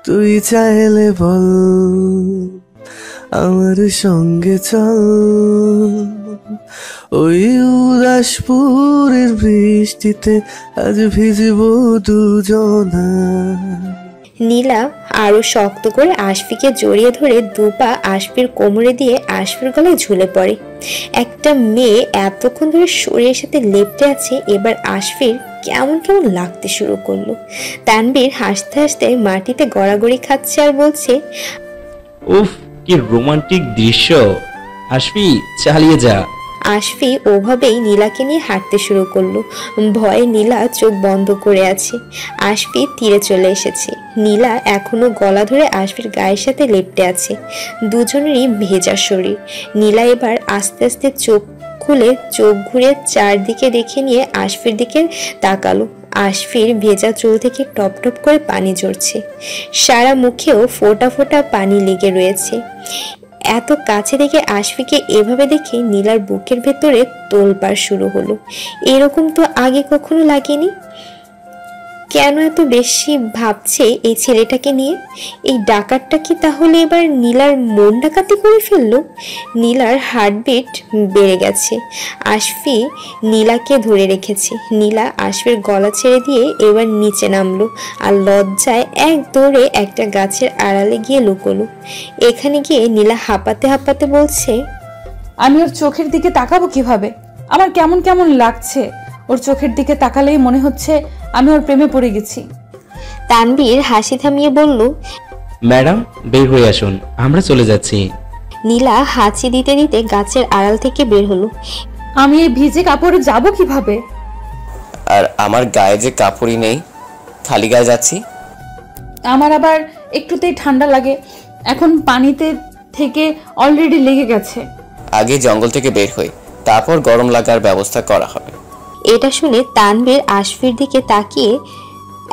তুই চাইলে বল আমার সঙ্গে চল, ওই উদাসপুরের বৃষ্টিতে আজ ভিজবো দুজনা। নীলা আরো শক্ত করে আশফিকে জড়িয়ে ধরে দুপা আশফির কোমরে দিয়ে আশফির গলায় ঝুলে পড়ে। একটা মেয়ে এতক্ষণ ধরে শরীরের সাথে লেপ্টে আছে, এবার আশফির কেমন কেমন লাগতে শুরু করলো। তানবীর হাসতে হাসতে মাটিতে গড়াগড়ি খাচ্ছে আর বলছে, উফ কি রোমান্টিক দৃশ্য, আশফি চালিয়ে যা। আশফি ওভাবেই নীলাকে নিয়ে হাঁটতে শুরু করলো। ভয়ে নীলা চোখ বন্ধ করে আছে। আশফি তীরে চলে এসেছে। নীলা এখনো গলা ধরে আশফির গায়ের সাথে লেপ্টে আছে। দুজনেরই ভেজা শরীর। নীলা এবার আস্তে আস্তে চোখ খুলে চোখ ঘুরে চারদিকে দেখে নিয়ে আশফির দিকে তাকালো। আশফির ভেজা চুল থেকে টপ টপ করে পানি ঝরছে, সারা মুখেও ফোঁটা ফোঁটা পানি লেগে রয়েছে। এত কাছে থেকে আশফিকে এভাবে দেখে নীলার বুকের ভেতরে তোলপাড় শুরু হলো। এরকম তো আগে কখনো লাগেনি। কেন এত বেশি ভাবছে এই ছেলেটাকে নিয়ে? এই ডাকাতটা কি তাহলে এবার নীলার মন ডাকাতি করে ফেললো? নীলার হার্টবিট বেড়ে গেছে। আশফি নীলাকে ধরে রেখেছে। নীলা আশফির গলা ছেড়ে দিয়ে এবার নিচে নামলো আর লজ্জায় এক দৌড়ে একটা গাছের আড়ালে গিয়ে লুকোলো। এখানে গিয়ে নীলা হাঁপাতে হাঁপাতে বলছে, আমি ওর চোখের দিকে তাকাবো কিভাবে? আমার কেমন কেমন লাগছে। ওর চোখের দিকে তাকালেই মনে হচ্ছে আমি ওর প্রেমে পড়ে গেছি। তানবীর হাসি থামিয়ে বলল, ম্যাডাম বের হয়ে আসুন, আমরা চলে যাচ্ছি। নীলা হাঁচি দিতে দিতে গাছের আড়াল থেকে বের হলো। আমি এই ভিজে কাপড়ে যাব কিভাবে? আর আমার গায়ে যে কাপড়ই নেই, খালি গায়ে যাচ্ছি। আমার আবার একটুতেই ঠান্ডা লাগে। এখন পানিতে থেকে অলরেডি লেগে গেছে। আগে জঙ্গল থেকে বের হই, তারপর গরম লাগার ব্যবস্থা করা হবে। এটা শুনে তানবীর আশফির দিকে তাকিয়ে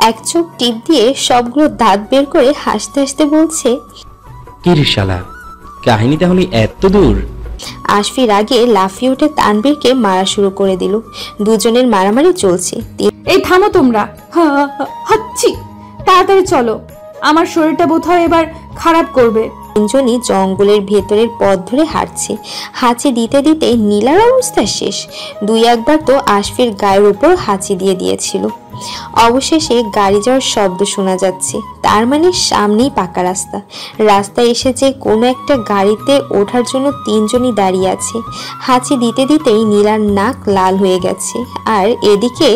এক চোখ টিপ দিয়ে সবগুলো দাঁত বের করে হাসতে হাসতে বলছে, কি রে শালা, কাহিনী তাহলে এত দূর? আশফির আগে লাফিয়ে উঠে তানবীরকে মারা শুরু করে দিল। দুজনের মারামারি চলছে। এই থামো তোমরা, হাচ্ছি, তাড়াতাড়ি চলো, আমার শরীরটা বোধহয় এবার খারাপ করবে। তিনজনই জঙ্গলের ভেতরের পথ ধরে হাঁটছে। হাঁচি দিতে দিতে নীলার অবস্থা শেষ। দুই একবার তো আশফির গায়ের উপর হাঁচি দিয়ে দিয়েছিল। অবশেষে গাড়ি যাওয়ার শব্দ শোনা যাচ্ছে, তার মানে সামনেই পাকা রাস্তা। রাস্তায় এসে যে কোনো একটা গাড়িতে ওঠার জন্য তিনজনই দাঁড়িয়ে আছে। হাঁচি দিতে দিতেই নীলার নাক লাল হয়ে গেছে, আর এদিকে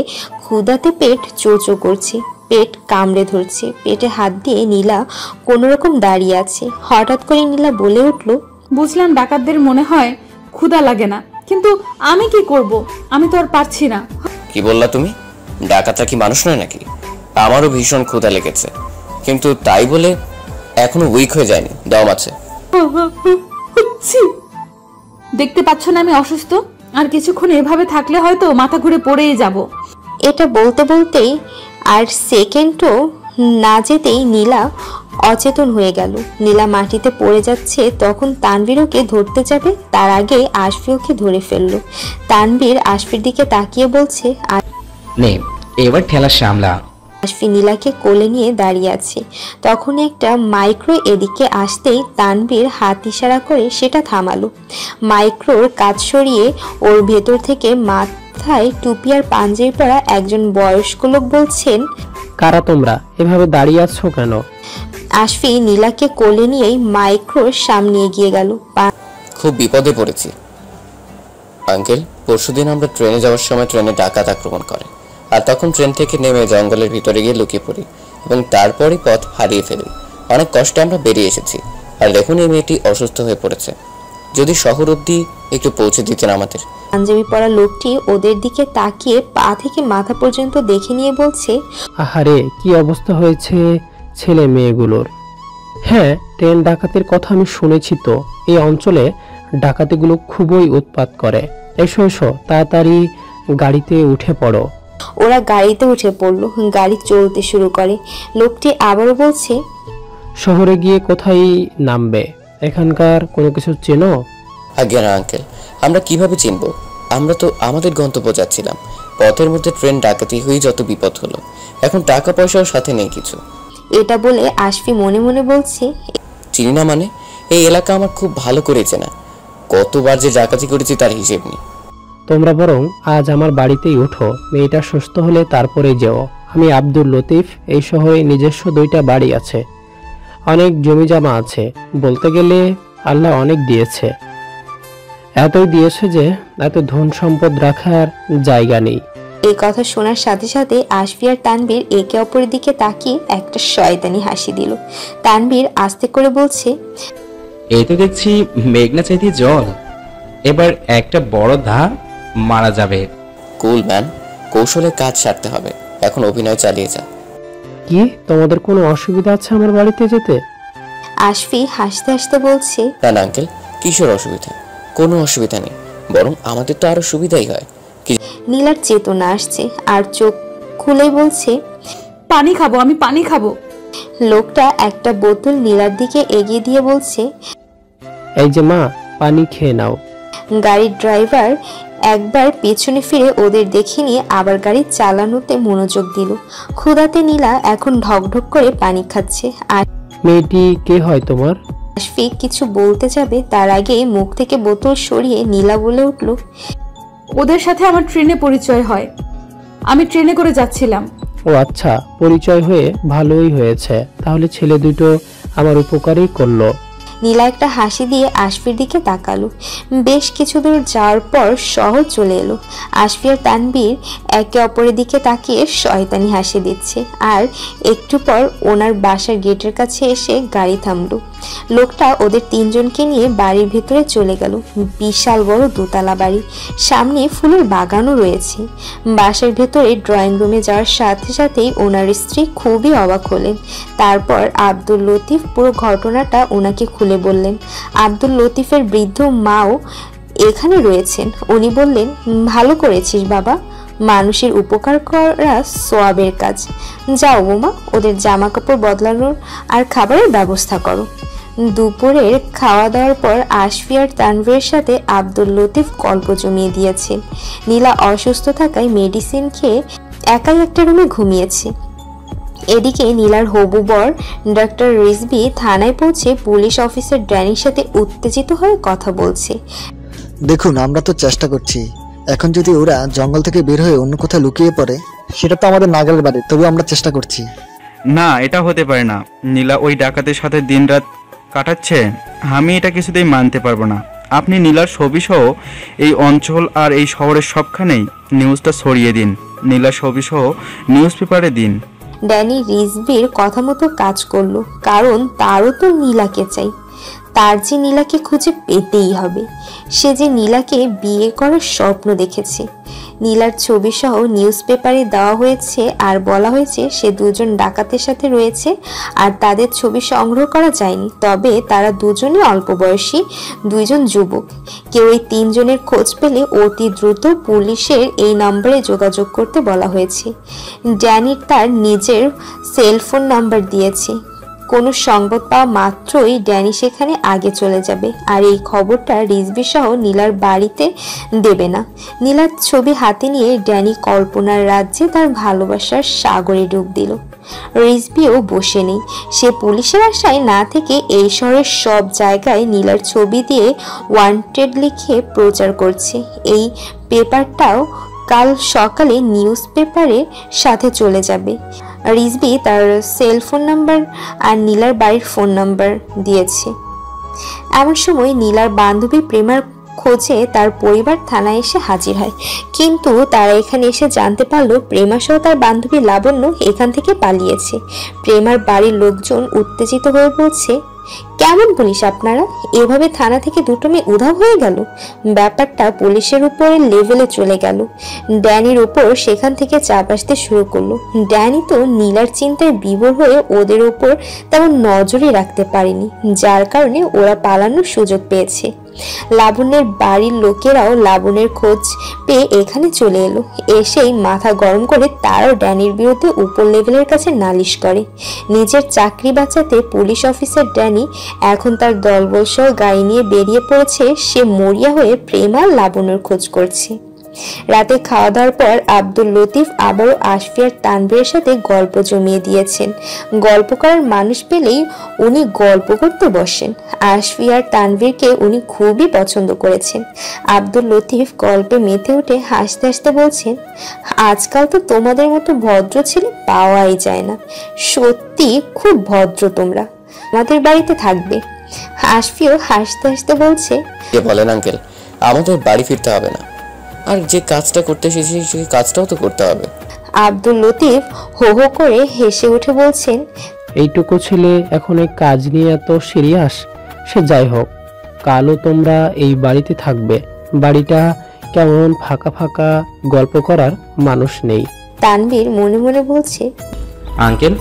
ক্ষুধাতে পেট চোচো করছে, পেট কামড়ে ধরছে। পেটে হাত দিয়ে নীলা কোনো রকম দাঁড়িয়ে আছে। হঠাৎ করে নীলা বলে উঠল, বুঝলাম ডাকাতদের মনে হয় ক্ষুধা লাগে না, কিন্তু আমি কি করব? আমি তো আর পারছি না। কি বললা তুমি? ডাকাতরা কি মানুষ নয় নাকি? আমারও ভীষণ ক্ষুধা লেগেছে, কিন্তু তাই বলে এখনো উইক হয়ে যায়নি, দম আছে। দেখতে পাচ্ছ না আমি অসুস্থ? আর কিছুক্ষণ এভাবে থাকলে হয়তো মাথা ঘুরে পড়েই যাব। এটা বলতে বলতেই আর সেকেন্ডও না যেতেই নীলা অচেতন হয়ে গেল। নীলা মাটিতে পড়ে যাচ্ছে, তখন তানবীর ওকে ধরতে যাবে, তার আগে আশফি ওকে ধরে ফেললো। তানবীর আশফির দিকে তাকিয়ে বলছে, নে এবার ঠেলা সামলা। আশফি নীলাকে কোলে নিয়ে দাঁড়িয়ে আছে। তখনই একটা মাইক্রো এদিকে আসতেই তানবীর হাত ইশারা করে সেটা থামালো। মাইক্রোর কাজ সরিয়ে ওর ভেতর থেকে মাথায় টুপি আর পাঞ্জাবি পরা একজন বয়স্ক লোক বলছেন, কারা তোমরা? এভাবে দাঁড়িয়ে আছো কেন? আশফি নীলাকে কোলে নিয়েই মাইক্রোর সামনে এগিয়ে গেল। খুব বিপদে পড়েছি আঙ্কেল। পরশুদিন আমরা ট্রেনে যাওয়ার সময় ট্রেনে ডাকাত আক্রমণ করে, আর তখন ট্রেন থেকে নেমে জঙ্গলের ভিতরে গিয়ে লুকিয়ে পড়ি এবং তারপরই পথ হারিয়ে ফেলি। অনেক কষ্টে আমরা বেরিয়ে এসেছি, আর দেখুন এই মেয়েটি অসুস্থ হয়ে পড়েছে। যদি শহর অবধি একটু পৌঁছে দিতেন আমাদের। পাঞ্জাবি পরা লোকটি ওদের দিকে তাকিয়ে পা থেকে মাথা পর্যন্ত দেখে নিয়ে বলছে, আহারে কি অবস্থা হয়েছে ছেলে মেয়েগুলোর। হ্যাঁ, ট্রেন ডাকাতের কথা আমি শুনেছি তো। এই অঞ্চলে ডাকাতিগুলো খুবই উৎপাত করে। এসো এসো, তাড়াতাড়ি গাড়িতে উঠে পড়ো। ওরা গাড়িতে উঠে পড়লো। গাড়ি চলতে শুরু করে। লোকটি আবারও বলছে, শহরে গিয়ে কোথায় নামবে? এখানকার কোনো কিছু চেনো? আজ্ঞা না আঙ্কেল, আমরা কিভাবে চিনবো? আমরা তো আমাদের গন্তব্য যাচ্ছিলাম। পথের মধ্যে ট্রেন ডাকাতি হয়ে যত বিপদ হলো, এখন টাকা পয়সাও সাথে নেই কিছু। এটা বলে আশফি মনে মনে বলছে, চিনি না মানে? এই এলাকা আমার খুব ভালো করে চেনা, কতবার যে ডাকাতি করেছি তার হিসেব নেই। তোমরা বরং আজ আমার বাড়িতেই উঠো, মেয়েটা সুস্থ হলে তারপরেই যেও। আমি আব্দুল লতিফ, এই শহরে নিজস্ব 2টা বাড়ি আছে, অনেক জমি জমা আছে, বলতে গেলে আল্লাহ অনেক দিয়েছে। এতই দিয়েছে যে এত ধন সম্পদ রাখার জায়গা নেই। এই কথা শোনার সাথে সাথে আশফি আর তানভীর একে অপরের দিকে তাকিয়ে একটা শয়তানি হাসি দিল। তানভীর আস্তে করে বলছে, এই তো দেখছি মেঘনা চাইতে জল, এবার একটা বড় ধার মারা যাবে। কুল ম্যান, কৌশলে কাজ সারতে হবে, এখন অভিনয় চালিয়ে যা। কি তোমাদের কোনো অসুবিধা আছে আমার বাড়িতে যেতে? আশফি হাসতে হাসতে বলছে, না না আঙ্কেল, কিসের অসুবিধা? কোনো অসুবিধা নেই, বরং আমাদের তো আরো সুবিধাই হয়। নীলার চেতনা আসছে আর চোখ খুলে বলছে, পানি খাবো, আমি পানি খাবো। লোকটা একটা বোতল নীলার দিকে এগিয়ে দিয়ে বলছে, এই যে মা, পানি খেয়ে নাও। গাড়ির ড্রাইভার একবার পেছনে ফিরে ওদের দেখে নিয়ে আবার গাড়ি চালানোতে মনোযোগ দিল। ক্ষুধাতে নীলা এখন ঢকঢক করে পানি খাচ্ছে। আর মেয়েটি কে হয় তোমার? আশফিক কিছু বলতে যাবে তার আগেই মুখ থেকে বোতল সরিয়ে নীলা বলে উঠল, ওদের সাথে আমার ট্রেনে পরিচয় হয়, আমি ট্রেনে করে যাচ্ছিলাম। ও আচ্ছা, পরিচয় হয়ে ভালোই হয়েছে, তাহলে ছেলে দুটো আমার উপকারই করলো। নীলা একটা হাসি দিয়ে আশফির দিকে তাকালো। বেশ কিছু দূর যাওয়ার পর শহর চলে এলো। আশফি আর তানভীর একে অপরের দিকে তাকিয়ে শয়তানি হাসি দিচ্ছে। আর একটু পর ওনার বাসার গেটের কাছে এসে গাড়ি থামলো। লোকটা ওদের 3 জনকে নিয়ে বাড়ির ভেতরে চলে গেল। বিশাল বড় 2তলা বাড়ি, সামনে ফুলের বাগানও রয়েছে। বাসার ভেতরে ড্রয়িং রুমে যাওয়ার সাথে সাথেই ওনার স্ত্রী খুবই অবাক হলেন। তারপর আব্দুল লতিফ পুরো ঘটনাটা ওনাকে খুলে বললেন। আব্দুল লতিফের বৃদ্ধ মাও এখানে রয়েছেন। উনি বললেন, ভালো করেছিস বাবা, মানুষের উপকার করা সোয়াবের কাজ। যাও বোমা, ওদের জামা কাপড় বদলানোর আর খাবারের ব্যবস্থা করো। দুপুরের খাওয়া দাওয়ার পর আশফি আর তানভীরের সাথে আব্দুল লতিফ গল্প জমিয়ে দিয়েছেন। নীলা অসুস্থ থাকায় মেডিসিন খেয়ে একাই একটা রুমে ঘুমিয়েছে। এদিকে নীলার হবু বর ডক্টর রিজভি থানায় পৌঁছে পুলিশ অফিসার ড্যানির সাথে উত্তেজিত হয়ে কথা বলছে। দেখুন, আমরা তো চেষ্টা করছি, এখন যদি ওরা জঙ্গল থেকে বের হয়ে অন্য কোথাও লুকিয়ে পড়ে, সেটা তো আমাদের নাগালের বাড়ি, তবু আমরা চেষ্টা করছি। না, এটা হতে পারে না। নীলা ওই ডাকাতের সাথে দিনরাত কাটাচ্ছে, আমি এটা কিছুতেই মানতে পারবো না। আপনি নীলার ছবি সহ এই অঞ্চল আর এই শহরের সবখানেই নিউজটা ছড়িয়ে দিন। নীলার ছবি সহ নিউজ পেপারে দিন। ড্যানি রিজভির কথা মতো কাজ করলো, কারণ তারও তো নীলাকে চাই। তার যে নীলাকে খুঁজে পেতেই হবে। সে যে নীলাকে বিয়ে করার স্বপ্ন দেখেছে। নীলার ছবি সহ নিউজ পেপারে দেওয়া হয়েছে আর বলা হয়েছে সে 2 জন ডাকাতের সাথে রয়েছে আর তাদের ছবি সংগ্রহ করা যায়নি, তবে তারা 2 জনই অল্প বয়সী 2 জন যুবক। কেউ এই 3 জনের খোঁজ পেলে অতি দ্রুত পুলিশের এই নম্বরে যোগাযোগ করতে বলা হয়েছে। ড্যানির তার নিজের সেলফোন নাম্বার দিয়েছে। কোনো সংবাদ পাওয়া মাত্রই ড্যানি সেখানে আগে চলে যাবে আর এই খবরটা রিজভি সহ নীলার বাড়িতে দেবে না। নীলার ছবি হাতে নিয়ে ড্যানি কল্পনার রাজ্যে তার ভালোবাসার সাগরে ডুব দিল। রিজভিও বসে নেই। সে পুলিশের আশায় না থেকে এই শহরের সব জায়গায় নীলার ছবি দিয়ে ওয়ান্টেড লিখে প্রচার করছে। এই পেপারটাও কাল সকালে নিউজ পেপারের সাথে চলে যাবে। রিজভি তার সেলফোন নাম্বার আর নীলার বাড়ির ফোন নাম্বার দিয়েছে। এমন সময় নীলার বান্ধবী প্রেমার খোঁজে তার পরিবার থানায় এসে হাজির হয়, কিন্তু তারা এখানে এসে জানতে পারলো প্রেমা সহ তার বান্ধবী লাবণ্য এখান থেকে পালিয়েছে। প্রেমার বাড়ির লোকজন উত্তেজিত হয়ে বলছে, কেমন পুলিশ আপনারা, এভাবে থানা থেকে 2টো মেয়ে উধাও হয়ে গেল। ব্যাপারটা পুলিশের উপরে লেভেলে চলে গেল। ড্যানির উপর সেখান থেকে চাপ আসতে শুরু করলো। ড্যানি তো নীলার চিন্তায় বিভোর হয়ে ওদের উপর তেমন নজরই রাখতে পারেনি, যার কারণে ওরা পালানোর সুযোগ পেয়েছে। লাবণ্যের বাড়ির লোকেরাও লাবণ্যের খোঁজ পেয়ে এখানে চলে এলো। এসেই মাথা গরম করে তারাও ড্যানির বিরুদ্ধে উপর লেভেলের কাছে নালিশ করে। নিজের চাকরি বাঁচাতে পুলিশ অফিসার ড্যানি এখন তার দলবল সহ গাড়ি নিয়ে বেরিয়ে পড়েছে। সে মরিয়া হয়ে প্রেম আর লাবণ্যর খোঁজ করছে। রাতে খাওয়া দাওয়ার পর আব্দুল লতিফ আবারও আশফি আর তানভীরের সাথে গল্প জমিয়ে দিয়েছেন। গল্প করার মানুষ পেলেই উনি গল্প করতে বসেন। আশফি আর তানভীরকে উনি খুবই পছন্দ করেছেন। আব্দুল লতিফ গল্পে মেতে উঠে হাসতে হাসতে বলছেন, আজকাল তো তোমাদের মতো ভদ্র ছেলে পাওয়াই যায় না। সত্যি খুব ভদ্র তোমরা, আমাদের বাড়িতে থাকবে। আশফিও হাসতে হাসতে বলছে, কে বলেন আঙ্কেল, আমাদের বাড়ি ফিরতে হবে না, আর যে কাজটা করতে এসেছি সেই কাজটাও তো করতে হবে। আব্দুল লতিফ হো হো করে হেসে উঠে বলছেন, এইটুকু ছেলে এখন এই কাজ নিয়ে এত সিরিয়াস। সে যাই হোক, কালও তোমরা এই বাড়িতে থাকবে। বাড়িটা কেমন ফাঁকা ফাঁকা, গল্প করার মানুষ নেই। তানভীর মনে মনে বলছে, আঙ্কেল,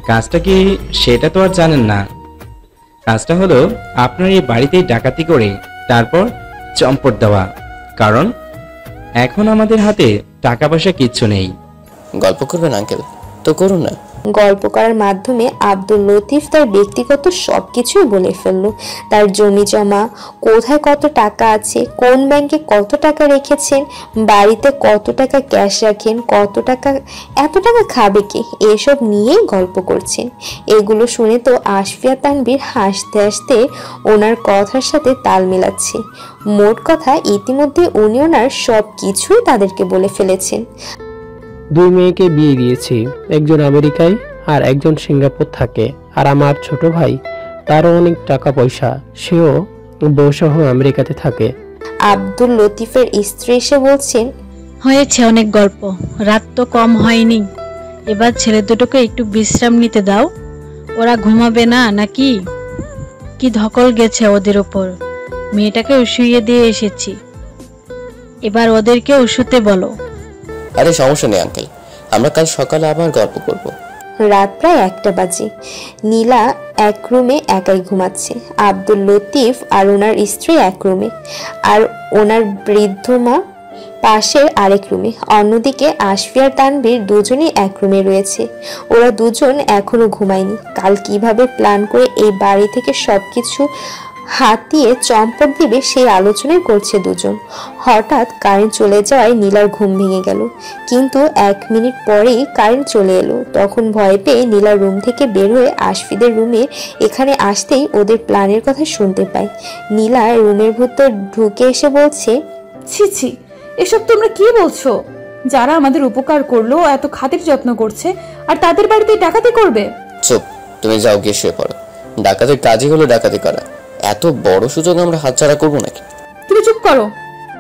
কাজটা কি সেটা তো আর জানেন না। কাজটা হলো আপনার এই বাড়িতেই ডাকাতি করে তারপর চম্পট দেওয়া। কারণ এখন আমাদের হাতে টাকা পয়সা কিচ্ছু নেই। গল্প করবেন আঙ্কেল? তো করুন না। গল্প করার মাধ্যমে আব্দুল লতিফ তার ব্যক্তিগত সবকিছুই বলে ফেলল। তার জমি জমা, কোথায় কত টাকা আছে, কোন ব্যাংকে কত টাকা রেখেছেন, বাড়িতে কত টাকা ক্যাশ রাখেন, কত টাকা, এত টাকা খাবে কে, এসব নিয়েই গল্প করছেন। এগুলো শুনে তো আশফিয়া তানভীর হাসতে হাসতে ওনার কথার সাথে তাল মেলাচ্ছে। মোট কথা ইতিমধ্যে উনি ওনার সব কিছুই তাদেরকে বলে ফেলেছেন। দুই মেয়েকে বিয়ে দিয়েছি, একজন আমেরিকায় আর একজন সিঙ্গাপুর থাকে। আর আমার ছোট ভাই, তারও অনেক টাকা পয়সা, সেও বউসহ আমেরিকাতে থাকে। আব্দুল লতিফের স্ত্রী এসে বলছেন, হয়েছে অনেক গল্প, রাত তো কম হয়নি। এবার ছেলে দুটোকে একটু বিশ্রাম নিতে দাও। ওরা ঘুমাবে না নাকি? কি ধকল গেছে ওদের উপর। মেয়েটাকে শুইয়ে দিয়ে এসেছি, এবার ওদেরকেও শুতে বলো। আরে সমস্যা নেই আঙ্কেল, আমরা কাল সকালে আবার গল্প করব। রাত প্রায় 1টা বাজে। নীলা এক রুমে একাই ঘুমাচ্ছে। আব্দুল লতিফ আর ওনার স্ত্রী এক রুমে, আর ওনার বৃদ্ধ মা পাশের আরেক রুমে। অন্যদিকে আশফি আর তানভীর দুজনেই এক রুমে রয়েছে। ওরা দুজন এখনো ঘুমায়নি। কাল কিভাবে প্ল্যান করে এই বাড়ি থেকে সবকিছু হাতিয়ে চম্পট দিবে সেই আলোচনাই করছে দুজন। হঠাৎ কারেন্ট চলে যাওয়ায় নীলার ঘুম ভেঙে গেল, কিন্তু 1 মিনিট পরেই কারেন্ট চলে এলো। তখন ভয় পেয়ে নীলার রুম থেকে বের হয়ে আশফিদের রুমে এখানে আসতেই ওদের প্ল্যানের কথা শুনতে পায়। নীলা রুমের ভিতর ঢুকে এসে বলছে, ছি ছি, এসব তোমরা কি বলছো? যারা আমাদের উপকার করলো, এত খাতির যত্ন করছে, আর তাদের বাড়িতে ডাকাতি করবে? চুপ, তুমি যাও গিয়ে শুয়ে পড়ো। ডাকাতের কাজই হলো ডাকাতি করা। এত বড় সুযোগ আমরা হাতছাড়া করবো নাকি? তুমি চুপ করো,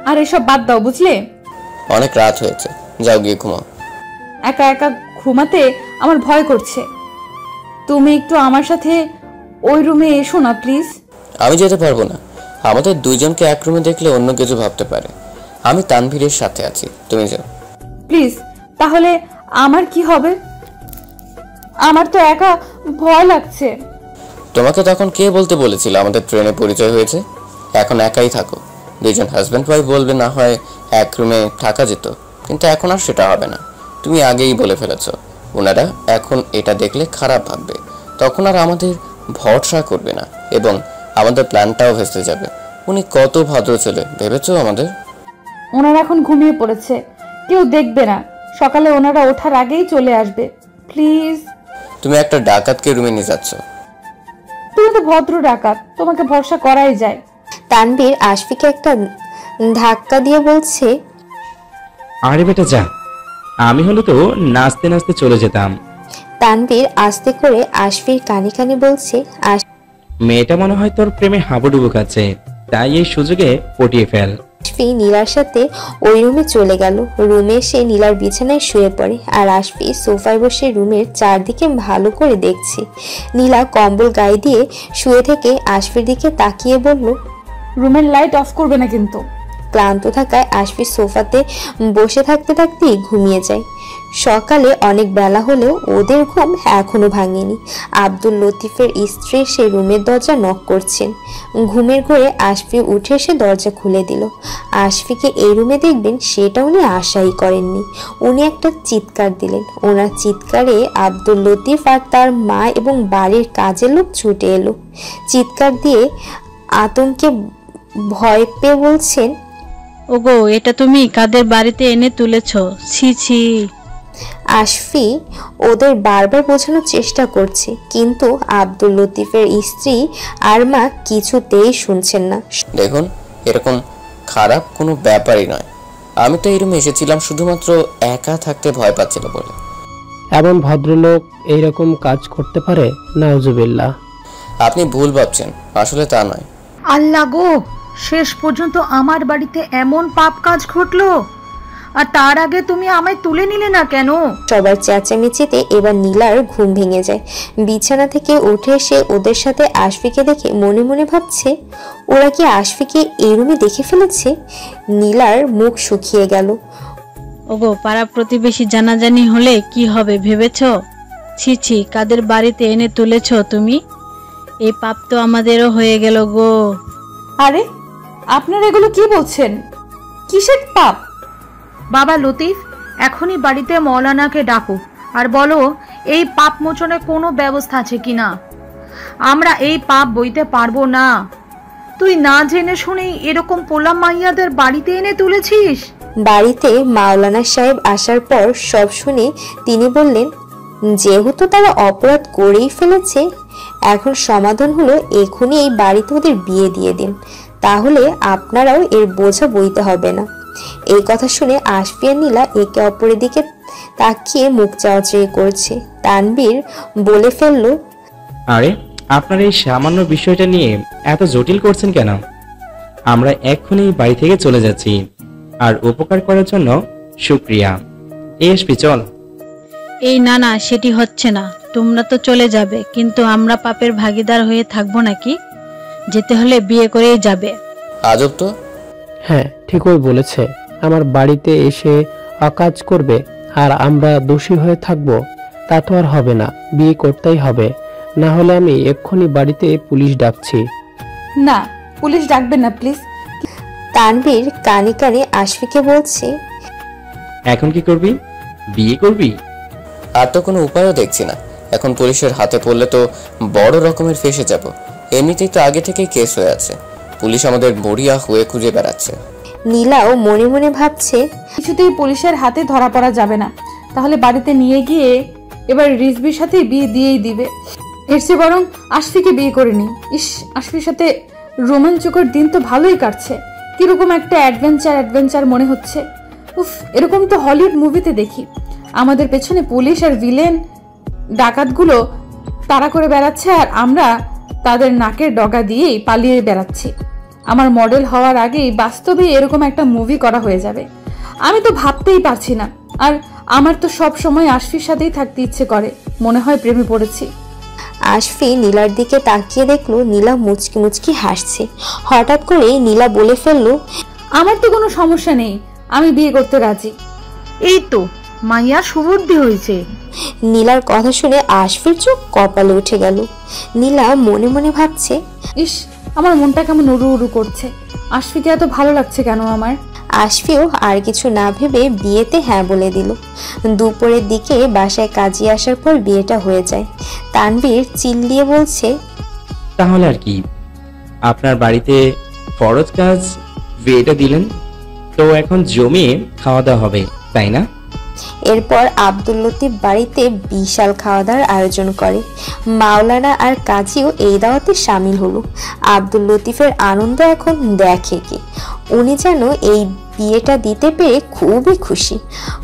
আর এসব বাদ দাও, বুঝলে? অনেক রাত হয়েছে, যাও গিয়ে ঘুমাও। একা একা ঘুমাতে আমার ভয় করছে। তুমি একটু আমার সাথে ওই রুমে এসো না প্লিজ। আমি যেতে পারবো না। আমাদের দুইজনকে এক রুমে দেখলে অন্য কিছু ভাবতে পারে। আমি তানভীরের সাথে আছি, তুমি যাও প্লিজ। তাহলে আমার কি হবে? আমার তো একা ভয় লাগছে। তোমাকে তখন কে বলতে বলেছিল আমাদের ট্রেনে পরিচয় হয়েছে? এখন একাই থাকো। দুইজন হাজব্যান্ড ওয়াইফ বলবে না হয় এক রুমে থাকা যেত, কিন্তু এখন আর সেটা হবে না। তুমি আগেই বলে ফেলেছো। ওনারা এখন এটা দেখলে খারাপ ভাববে, তখন আর আমাদের ভরসা করবে না, এবং আমাদের প্ল্যানটাও ভেস্তে যাবে। উনি কত ভদ্র ছেলে ভেবেছো আমাদের? ওনারা এখন ঘুমিয়ে পড়েছে, কেউ দেখবে না। সকালে ওনারা ওঠার আগেই চলে আসবে, প্লিজ। তুমি একটা ডাকাতকে রুমে নিয়ে যাচ্ছ। তুমি তো ভদ্র ডাকাত, তোমাকে ভরসা করাই যায়। তানভীর আশফিকে একটা ধাক্কা দিয়ে বলছে, আরে বেটা যা, আমি হলে তো নাচতে নাচতে চলে যেতাম। তানভীর আস্তে করে আশফির কানে কানে বলছে, মেয়েটা মনে হয় তোর প্রেমে হাবুডুবু খাচ্ছে, তাই এই সুযোগে পটিয়ে ফেল। আশফি নীলার সাথে ওই রুমে চলে গেল। রুমে এসে নীলার বিছানায় শুয়ে পড়ে, আর আশফি সোফায় বসে রুমের চারদিকে ভালো করে দেখছে। নীলা কম্বল গায়ে দিয়ে শুয়ে থেকে আশফির দিকে তাকিয়ে বলল, রুমের লাইট অফ করবে না কিন্তু। ক্লান্ত থাকায় আশফি সোফাতে বসে থাকতে থাকতেই ঘুমিয়ে যায়। সকালে অনেক বেলা হলেও ওদের ঘুম এখনো ভাঙেনি। আব্দুল লতিফের স্ত্রী সে রুমের দরজা নক করছেন। ঘুমের ঘরে আশফি উঠে এসে দরজা খুলে দিল। আশফিকে এই রুমে দেখবেন সেটা উনি আশাই করেননি। উনি একটা চিৎকার দিলেন। ওনার চিৎকারে আব্দুল লতিফ আর তার মা এবং বাড়ির কাজের লোক ছুটে এলো। চিৎকার দিয়ে আতঙ্কে ভয় পেয়ে বলছেন, ওগো, এটা তুমি কাদের বাড়িতে এনে তুলেছ? ছি ছি। আশফি ওদের বারবার বোঝানোর চেষ্টা করছে, কিন্তু আব্দুল লতিফের স্ত্রী আরমা কিছুতেই শুনছেন না। দেখুন, এরকম খারাপ কোনো ব্যাপারই নয়। আমি তো এই রুমে এসেছিলাম শুধুমাত্র একা থাকতে ভয় পাচ্ছিল বলে। এমন ভদ্রলোক এইরকম কাজ করতে পারে? নাউজুবিল্লাহ। আপনি ভুল ভাবছেন, আসলে তা নয়। আল্লাহ গো, শেষ পর্যন্ত আমার বাড়িতে এমন পাপ কাজ ঘটলো, আর তার আগে তুমি আমায় তুলে নিলে না কেন? সবার চেঁচামেচিতে এবার নীলার ঘুম ভেঙে যায়। বিছানা থেকে উঠে এসে ওদের সাথে আশফিকে দেখে মনে মনে ভাবছে, ওরা কি আশফিকে এই রুমে দেখে ফেলেছে? নীলার মুখ শুকিয়ে গেল। ওগো, পাড়া প্রতিবেশী জানাজানি হলে কি হবে ভেবেছ? ছি ছি, কাদের বাড়িতে এনে তুলেছ তুমি? এই পাপ তো আমাদেরও হয়ে গেল গো। আরে আপনারা এগুলো কি বলছেন? কিসের পাপ? বাবা লতিফ, এখনই বাড়িতে মৌলানাকে ডাকো আর বলো এই পাপ মোচনে কোনো ব্যবস্থা আছে কিনা। আমরা এই পাপ বইতে পারবো না। তুই না জেনে শুনেই এরকম পোলা মাইয়াদের বাড়িতে এনে তুলেছিস। বাড়িতে মাওলানা সাহেব আসার পর সব শুনে তিনি বললেন, যেহেতু তারা অপরাধ করেই ফেলেছে, এখন সমাধান হলো এখনই এই বাড়িতে ওদের বিয়ে দিয়ে দিন, তাহলে আপনারাও এর বোঝা বইতে হবে না। এই কথা শুনে আশফি আর নীলা একে অপরের দিকে তাকিয়ে মুখ চাওয়াচাই করছে। তানবীর বলে ফেলল, আরে আপনার এই সামান্য বিষয়টা নিয়ে এত জটিল করছেন কেন? আমরা এক্ষুনি বাড়ি থেকে চলে যাচ্ছি, আর উপকার করার জন্য শুক্রিয়া। এসপি চল। এই না না, সেটি হচ্ছে না। তোমরা তো চলে যাবে, কিন্তু আমরা পাপের ভাগীদার হয়ে থাকবো নাকি? যেতে হলে বিয়ে করেই যাবে। আজব তো। হ্যাঁ, ঠিকই বলেছে। আমার বাড়িতে এসে অকাজ করবে আর আমরা দোষী হয়ে থাকব, তা তো আর হবে না। বিয়ে করতেই হবে, না হলে আমি এক্ষুনি বাড়িতে পুলিশ ডাকছি। না, পুলিশ ডাকবেন না প্লিজ। তানবীর কানে কানে আশফিকে বলছে, এখন কি করবি? বিয়ে করবি? আর তো কোনো উপায়ও দেখছি না। এখন পুলিশের হাতে পড়লে তো বড় রকমের ফেঁসে যাব। এমনিতেই তো আগে থেকেই কেস হয়ে আছে। পুলিশ আমাদের মরিয়া হয়ে খুঁজে বেড়াচ্ছে। নীলাও মনে মনে ভাবছে, কিছুতেই পুলিশের হাতে ধরা পড়া যাবে না। তাহলে বাড়িতে নিয়ে গিয়ে এবার রিজবির সাথে বিয়ে দিয়েই দিবে। এর চেয়ে বরং আশফিকে বিয়ে করে নি। ইস, আশফির সাথে রোমাঞ্চকর দিন তো ভালোই কাটছে। কিরকম একটা অ্যাডভেঞ্চার মনে হচ্ছে। উফ, এরকম তো হলিউড মুভিতে দেখি। আমাদের পেছনে পুলিশ আর ভিলেন ডাকাতগুলো তাড়া করে বেড়াচ্ছে, আর আমরা তাদের নাকের ডগা দিয়েই পালিয়ে বেড়াচ্ছি। আমার মডেল হওয়ার আগেই বাস্তবে এরকম একটা মুভি করা হয়ে যাবে। আমি তো ভাবতেই পারছি না। আর আমার তো সব সময় আশফির সাথেই থাকতে ইচ্ছে করে, মনে হয় প্রেমে পড়েছি। আশফি নীলার দিকে তাকিয়ে দেখলো নীলা মুচকি মুচকি হাসছে। হঠাৎ করে নীলা বলে ফেললো, আমার তো কোনো সমস্যা নেই, আমি বিয়ে করতে রাজি। এই তো মাইয়া সুবুদ্ধি হয়েছে। নীলার কথা শুনে আশফির চোখ কপালে উঠে গেল। নীলা মনে মনে ভাবছে, ইস, আমার মনটা কেমন উড়ু উড়ু করছে। আশফিকে এত ভালো লাগছে কেন আমার? আশফিও আর কিছু না ভেবে বিয়েতে হ্যাঁ বলে দিল। দুপুরের দিকে বাসায় কাজী আসার পর বিয়েটা হয়ে যায়। তানবীর চিল্লিয়ে বলছে, তাহলে আর কি, আপনার বাড়িতে ফরজ কাজ বিয়েটা দিলেন, তো এখন জমিয়ে খাওয়া দাওয়া হবে, তাই না? এরপর আব্দুল লতিফ বাড়িতে বিশাল খাওয়া দাওয়ার আয়োজন করে। মাওলানা আর কাজীও এই দাওয়াতে সামিল হলো। আব্দুল লতিফের আনন্দ এখন দেখে কে। উনি যেন এই বিয়েটা দিতে পেরে খুবই খুশি।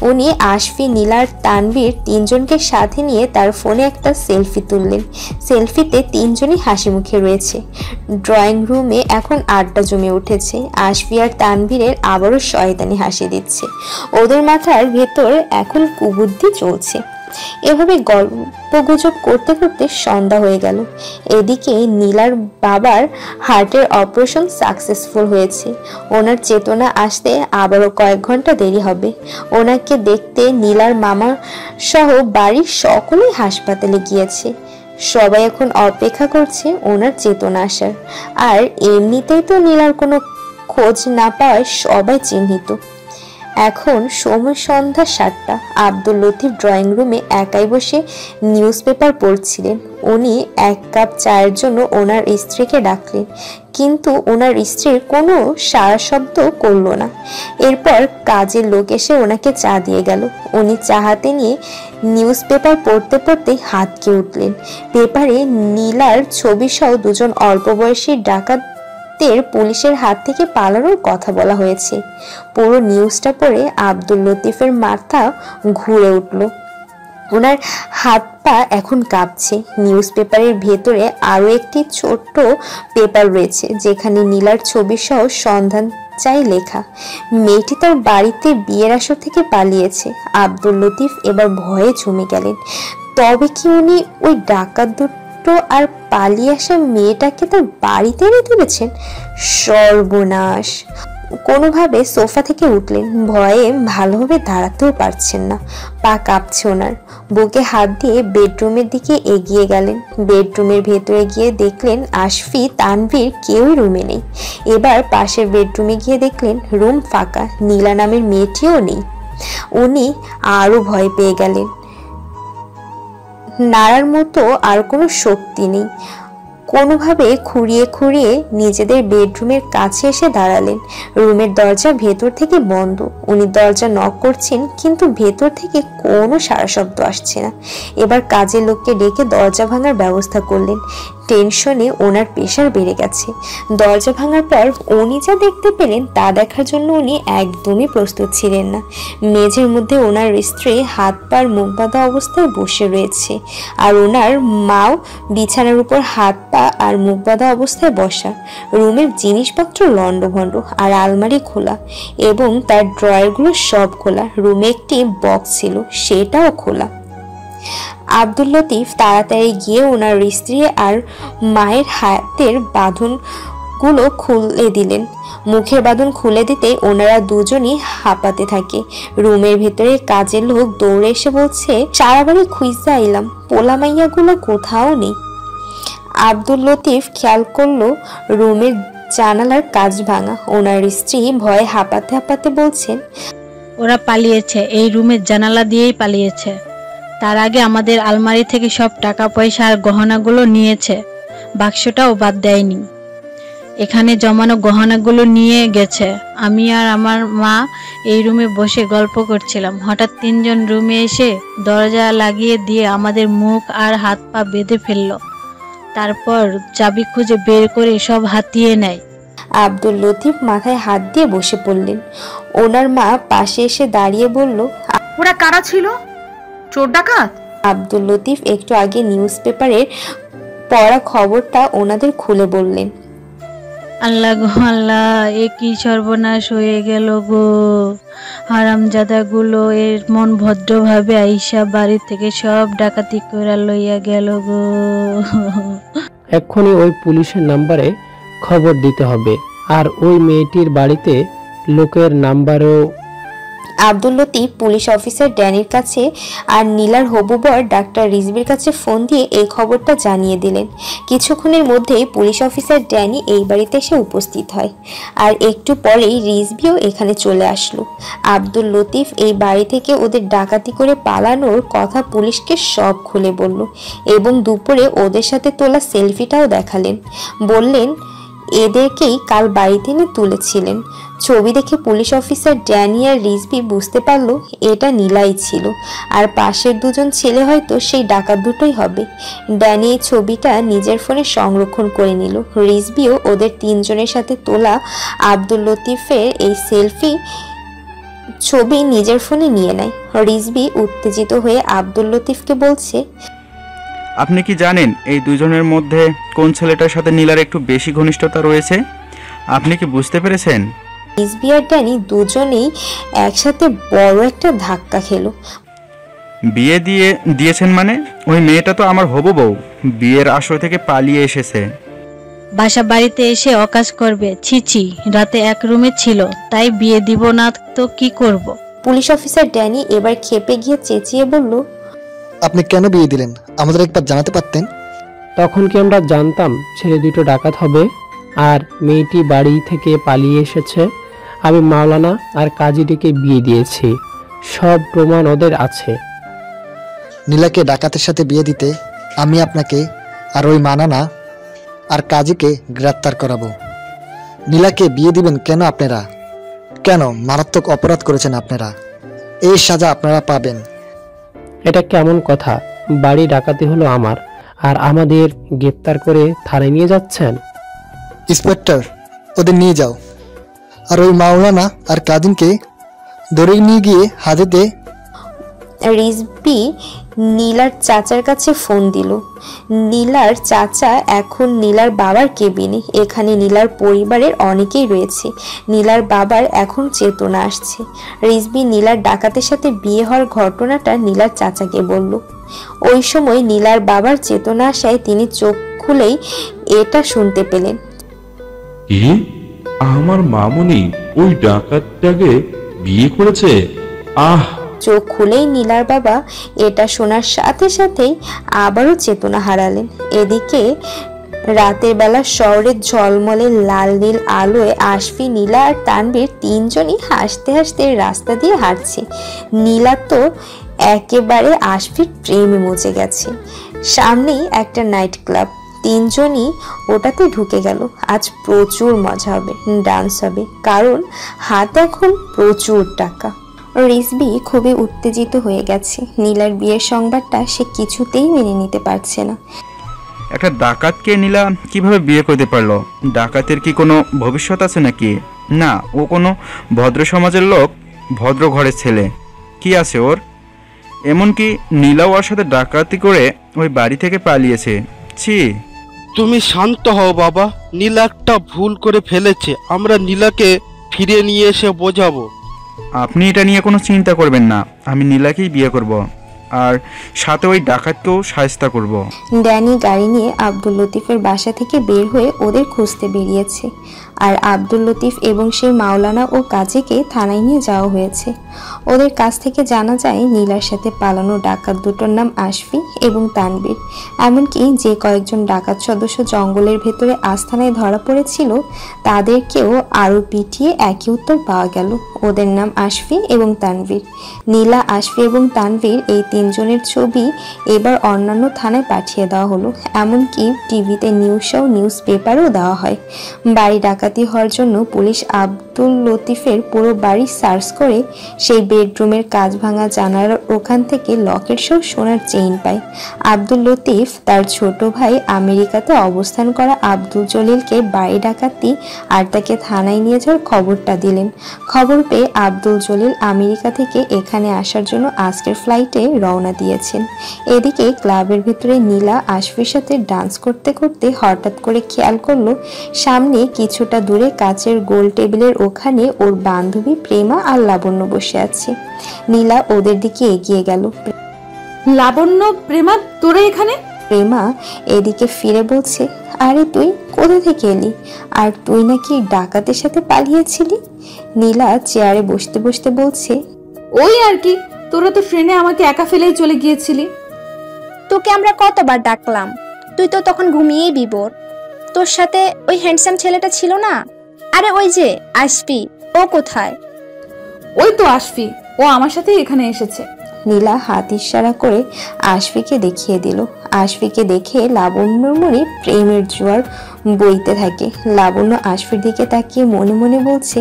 উনি আশফি, নীলার, তানবীর তিনজনকে সাথে নিয়ে তার ফোনে একটা সেলফি তুললেন। সেলফিতে তিনজনই হাসি মুখে রয়েছে। ড্রয়িং রুমে এখন আড্ডা জমে উঠেছে। আশফি আর তানবীরের আবারও শয়তানি হাসি দিচ্ছে। ওদের মাথার ভেতর এখন কুবুদ্ধি চলছে। এভাবে গল্পগুজব করতে করতে সন্ধ্যা হয়ে গেল। এদিকে নীলার বাবার হার্টের অপারেশন সাকসেসফুল হয়েছে। ওনার চেতনা আসতে আবারও কয়েক ঘন্টা দেরি হবে। ওনাকে দেখতে নীলার মামা সহ বাড়ির সকলেই হাসপাতালে গিয়েছে। সবাই এখন অপেক্ষা করছে ওনার চেতনা আসার। আর এমনিতেই তো নীলার কোনো খোঁজ না পাওয়ায় সবাই চিহ্নিত। এখন সময় সন্ধ্যা 7টা। আব্দুল লতিফ ড্রয়িং রুমে একাই বসে নিউজ পেপার পড়ছিলেন। উনি 1 কাপ চায়ের জন্য ওনার স্ত্রীকে ডাকলেন, কিন্তু ওনার স্ত্রীর কোনো সাড়া শব্দ করলো না। এরপর কাজের লোক এসে ওনাকে চা দিয়ে গেল। উনি চা হাতে নিয়ে নিউজ পেপার পড়তে পড়তেই হাতকে উঠলেন। পেপারে নীলার ছবি সহ 2জন অল্প বয়সী ডাকাতের পুলিশের হাত থেকে পালানোর কথা বলা হয়েছে। পুরো নিউজটা পড়ে আব্দুল লতিফের মাথা ঘুরে উঠল। ওনার হাত পা এখন কাঁপছে। নিউজ পেপারের ভেতরে আরো একটি ছোট্ট পেপার রয়েছে, যেখানে নীলার ছবি সহ সন্ধান চাই লেখা। মেয়েটি তার বাড়িতে বিয়ের আসর থেকে পালিয়েছে। আব্দুল লতিফ এবার ভয়ে জমে গেলেন। তবে কি উনি ওই ডাকাত দুটো আর পালিয়ে আসা মেয়েটাকে তার বাড়িতে এনে তুলেছেন? সর্বনাশ! কোনোভাবে সোফা থেকে উঠলেন। ভয়ে ভালোভাবে দাঁড়াতেও পারছেন না, পা কাঁপছে ওনার। বুকে হাত দিয়ে বেডরুমের দিকে এগিয়ে গেলেন। বেডরুমের ভেতরে গিয়ে দেখলেন আশফি, তানভীর কেউই রুমে নেই। এবার পাশের বেডরুমে গিয়ে দেখলেন রুম ফাঁকা, নীলা নামের মেয়েটিও নেই। উনি আরো ভয় পেয়ে গেলেন। নাড়ার মতো আর কোনো শক্তি নেই। কোনোভাবে খুঁড়িয়ে খুঁড়িয়ে নিজেদের বেডরুমের কাছে এসে দাঁড়ালেন। রুমের দরজা ভেতর থেকে বন্ধ। উনি দরজা নক করছেন, কিন্তু ভেতর থেকে কোনো সাড়া শব্দ আসছে না। এবার কাজের লোককে ডেকে দরজা ভাঙার ব্যবস্থা করলেন। টেনশনে ওনার প্রেশার বেড়ে গেছে। দরজা ভাঙার পর উনি যা দেখতে পেলেন তা দেখার জন্য উনি একদমই প্রস্তুত ছিলেন না। মেঝের মধ্যে ওনার স্ত্রী হাত পার মুখ বাঁধা অবস্থায় বসে রয়েছে, আর ওনার মাও বিছানার উপর হাত পা আর মুখ বাঁধা অবস্থায় বসা। রুমের জিনিসপত্র লন্ডভন্ড, আর আলমারি খোলা এবং তার ড্রয়ারগুলো সব খোলা। রুমে একটি বক্স ছিল, সেটাও খোলা। আব্দুল লতিফ তাড়াতাড়ি গিয়ে ওনার স্ত্রী আর মায়ের হাতের বাঁধনগুলো খুলে দিলেন। মুখের বাঁধন খুলে দিতে ওনারা দুজনই হাঁপাতে থাকে। রুমের ভেতরে কাজের লোক দৌড়ে এসে বলছে, সারা বাড়ি খুঁজতে আইলাম, পোলা মাইয়াগুলো কোথাও নেই। আব্দুল লতিফ খেয়াল করলো রুমের জানালার কাঁচ ভাঙা। ওনার স্ত্রী ভয়ে হাঁপাতে হাঁপাতে বলছেন, ওরা পালিয়েছে, এই রুমের জানালা দিয়েই পালিয়েছে। তার আগে আমাদের আলমারি থেকে সব টাকা পয়সা আর গহনাগুলো নিয়েছে, বাক্সটাও বাদ দেয়নি। এখানে জমানো গহনাগুলো নিয়ে গেছে। আমি আর আমার মা এই রুমে বসে গল্প করছিলাম, হঠাৎ 3 জন রুমে এসে দরজা লাগিয়ে দিয়ে আমাদের মুখ আর হাত পা বেঁধে ফেললো। তারপর চাবি খুঁজে বের করে সব হাতিয়ে নেয়। আব্দুল লতিফ মাথায় হাত দিয়ে বসে পড়লেন। ওনার মা পাশে এসে দাঁড়িয়ে বলল, ওরা কারা ছিল? চোর ডাকাত? আব্দুল লতিফ একটু আগে নিউজ পেপারের পড়া খবরটা ওনাদের খুলে বললেন। আল্লাহ গো আল্লাহ, এ কি সর্বনাশ হয়ে গেল গো! হারামজাদাগুলো এর মন ভদ্রভাবে আইসা বাড়ি থেকে সব ডাকাতি করে লইয়া গেল গো। এক্ষুনি ওই পুলিশের নাম্বারে খবর দিতে হবে, আর ওই মেয়েটির বাড়িতে লোকের নাম্বারও। আব্দুল লতিফ পুলিশ অফিসার ড্যানির কাছে আর নীলার হবু বর ডাক্তার রিজভির কাছে ফোন দিয়ে এই খবরটা জানিয়ে দিলেন। কিছুক্ষণের মধ্যেই পুলিশ অফিসার ড্যানি এই বাড়িতে এসে উপস্থিত হয়, আর একটু পরেই রিজভিও এখানে চলে আসলো। আব্দুল লতিফ এই বাড়ি থেকে ওদের ডাকাতি করে পালানোর কথা পুলিশকে সব খুলে বলল, এবং দুপুরে ওদের সাথে তোলা সেলফিটাও দেখালেন। বললেন এদেরকেই কাল বাড়িতে এনে তুলেছিলেন। ছবি দেখে পুলিশ অফিসার ড্যানি আর রিজভি বুঝতে পারলো এটা নীলাই ছিল, আর পাশের 2 জন ছেলে হয়তো সেই ডাকাত দুটোই হবে। ড্যানি এই ছবিটা নিজের ফোনে সংরক্ষণ করে নিল। রিজভিও ওদের 3 জনের সাথে তোলা আব্দুল লতিফের এই সেলফি ছবি নিজের ফোনে নিয়ে নেয়। রিজভি উত্তেজিত হয়ে আব্দুল লতিফকে বলছে, আপনি কি জানেন এই 2 জনের মধ্যে কোন ছেলেটার সাথে নীলার একটু বেশি ঘনিষ্ঠতা রয়েছে? আপনি কি বুঝতে পেরেছেন? রিজভি আর ড্যানি দুজনেই একসাথে বড় একটা ধাক্কা খেলো। বিয়ে দিয়েছেন মানে? ওই মেয়েটা তো আমার হবু বউ, বিয়ের আসর থেকে পালিয়ে এসেছে। বাসা বাড়িতে এসে অকাজ করবে? ছিছি, রাতে এক রুমে ছিল, তাই বিয়ে দিব না তো কি করব? পুলিশ অফিসার ড্যানি এবার খেপে গিয়ে চেঁচিয়ে বলল, আপনি কেন বিয়ে দিলেন? আমাদের একবার জানাতে পারতেন। তখন কি আমরা জানতাম ছেলে দুটো ডাকাত হবে আর মেয়েটি বাড়ি থেকে পালিয়ে এসেছে? আমি মাওলানা আর কাজীটিকে বিয়ে দিয়েছি, সব প্রমাণ ওদের আছে। নীলাকে ডাকাতের সাথে বিয়ে দিতে আমি আপনাকে আর ওই মানানা আর কাজীকে গ্রেপ্তার করাবো। নীলাকে বিয়ে দিবেন কেন আপনারা? কেন মারাত্মক অপরাধ করেছেন আপনারা, এই সাজা আপনারা পাবেন। এটা কেমন কথা? বাড়ি ডাকাতি হলো আমার, আর আমাদের গ্রেপ্তার করে থানায় নিয়ে যাচ্ছেন? ইন্সপেক্টর, ওদের নিয়ে যাও, আর ওই মাওলানা আর কাজিনকে ধরে নিয়ে গিয়ে হাজতে। রিজবি নীলার চাচার কাছে ফোন দিল। নীলার চাচা এখন নীলার বাবার কেবিনে। এখানে নীলার পরিবারের অনেকেই রয়েছে। নীলার বাবার এখন চেতনা আসছে। রিজবি নীলার ডাকাতের সাথে বিয়ে হওয়ার ঘটনাটা নীলার চাচাকে বলল। ওই সময় নীলার বাবার চেতনা আসায় তিনি চোখ খুলেই এটা শুনতে পেলেন। কি, আমার মামুনি ওই ডাকাতটাকে বিয়ে করেছে? আহ! চোখ খুলেই নীলার বাবা এটা শোনার সাথে সাথেই আবারও চেতনা হারালেন। এদিকে রাতের বেলা শহরের ঝলমলে লাল নীল আলোয় আশফি, নীলা আর তানভীর তিনজনই হাসতে হাসতে রাস্তা দিয়ে হাঁটছে। নীলা তো একেবারে আশফির প্রেমে মজে গেছে। সামনেই একটা নাইট ক্লাব, তিনজনই ওটাতে ঢুকে গেল। আজ প্রচুর মজা হবে, ডান্স হবে, কারণ হাতে এখন প্রচুর টাকা। রিজবি খুবই উত্তেজিত হয়ে গেছে। নীলার বিয়ের সংবাদটা সে কিছুতেই মেনে নিতে পারছে না। একটা ডাকাতকে নীলা কিভাবে বিয়ে করতে পারলো? ডাকাতের কি কোনো ভবিষ্যৎ আছে নাকি? না, ও কোনো ভদ্র সমাজের লোক, ভদ্র ঘরের ছেলে। কি আছে ওর? এমনকি নীলাও ওর সাথে ডাকাতি করে ওই বাড়ি থেকে পালিয়েছে। ছি! তুমি শান্ত হও বাবা, নীলা একটা ভুল করে ফেলেছে, আমরা নীলাকে ফিরিয়ে নিয়ে এসে বোঝাবো। আপনি এটা নিয়ে কোনো চিন্তা করবেন না, আমি নীলাকেই বিয়ে করব, আর সাথে ওই ডাকাতকেও শায়েস্তা করব। ড্যানি গাড়ি নিয়ে আব্দুল লতিফের বাসা থেকে বের হয়ে ওদের খুঁজতে বেরিয়েছে, আর আব্দুল লতিফ এবং সেই মাওলানা ও কাজীকে থানায় নিয়ে যাওয়া হয়েছে। ওদের কাছ থেকে জানা যায় নীলার সাথে পালানো ডাকাত দুটোর নাম আশফি এবং তানভীর। এমনকি যে কয়েকজন ডাকাত সদস্য জঙ্গলের ভেতরে আস্তানায় ধরা পড়েছিল তাদেরকেও আরও পিটিয়ে একই উত্তর পাওয়া গেল, ওদের নাম আশফি এবং তানভীর। নীলা, আশফি এবং তানভীর এই তিনজনের ছবি এবার অন্যান্য থানায় পাঠিয়ে দেওয়া হলো। এমনকি টিভিতে নিউজ সহ নিউজ পেপারও দেওয়া হয়। বাড়ি ডাকাতি হওয়ার জন্য পুলিশ আব্দুল লতিফের পুরো বাড়ি সার্চ করে সেই বেডরুমের কাঁচ ভাঙা জানালার ওখান থেকে লকেট সহ সোনার চেইন পায়। আব্দুল লতিফ তার ছোট ভাই আমেরিকাতে অবস্থান করা আব্দুল জলিলকে বাড়ি ডাকাতি আর তাকে থানায় নিয়ে যাওয়ার খবরটা দিলেন। খবর পেয়ে আব্দুল জলিল আমেরিকা থেকে এখানে আসার জন্য আজকের ফ্লাইটে রওনা দিয়েছেন। এদিকে ক্লাবের ভিতরে নীলা আশফির সাথে ডান্স করতে করতে হঠাৎ করে খেয়াল করলো সামনে কিছুটা দূরে কাচের গোল টেবিলের ওখানে ওর বান্ধবী প্রেমা আর লাবণ্য বসে আছে। নীলা ওদের দিকে এগিয়ে গেল। লাবণ্য, প্রেমা, তোরা এখানে? প্রেমা এদিকে ফিরে বলছে, আরে তুই কোথা থেকে এলি? আর তুই নাকি ডাকাতের সাথে পালিয়েছিলি? নীলা চেয়ারে বসতে বসতে বলছে, ওই আর কি, তোরা তো ট্রেনে আমাকে একা ফেলেই চলে গিয়েছিলি। তোকে আমরা কতবার ডাকলাম, তুই তো তখন ঘুমিয়েই বিবর। তোর সাথে ওই হ্যান্ডসাম ছেলেটা ছিল না? আরে ওই যে আশফি, ও কোথায়? ওই তো আশফি, ও আমার সাথে এখানে এসেছে। নীলা হাত ইশারা করে আশফিকে দেখিয়ে দিল। আশফিকে দেখে লাবণ্যর মনে প্রেমের জোয়ার বইতে থাকে। লাবণ্য আশফির দিকে তাকিয়ে মনে মনে বলছে,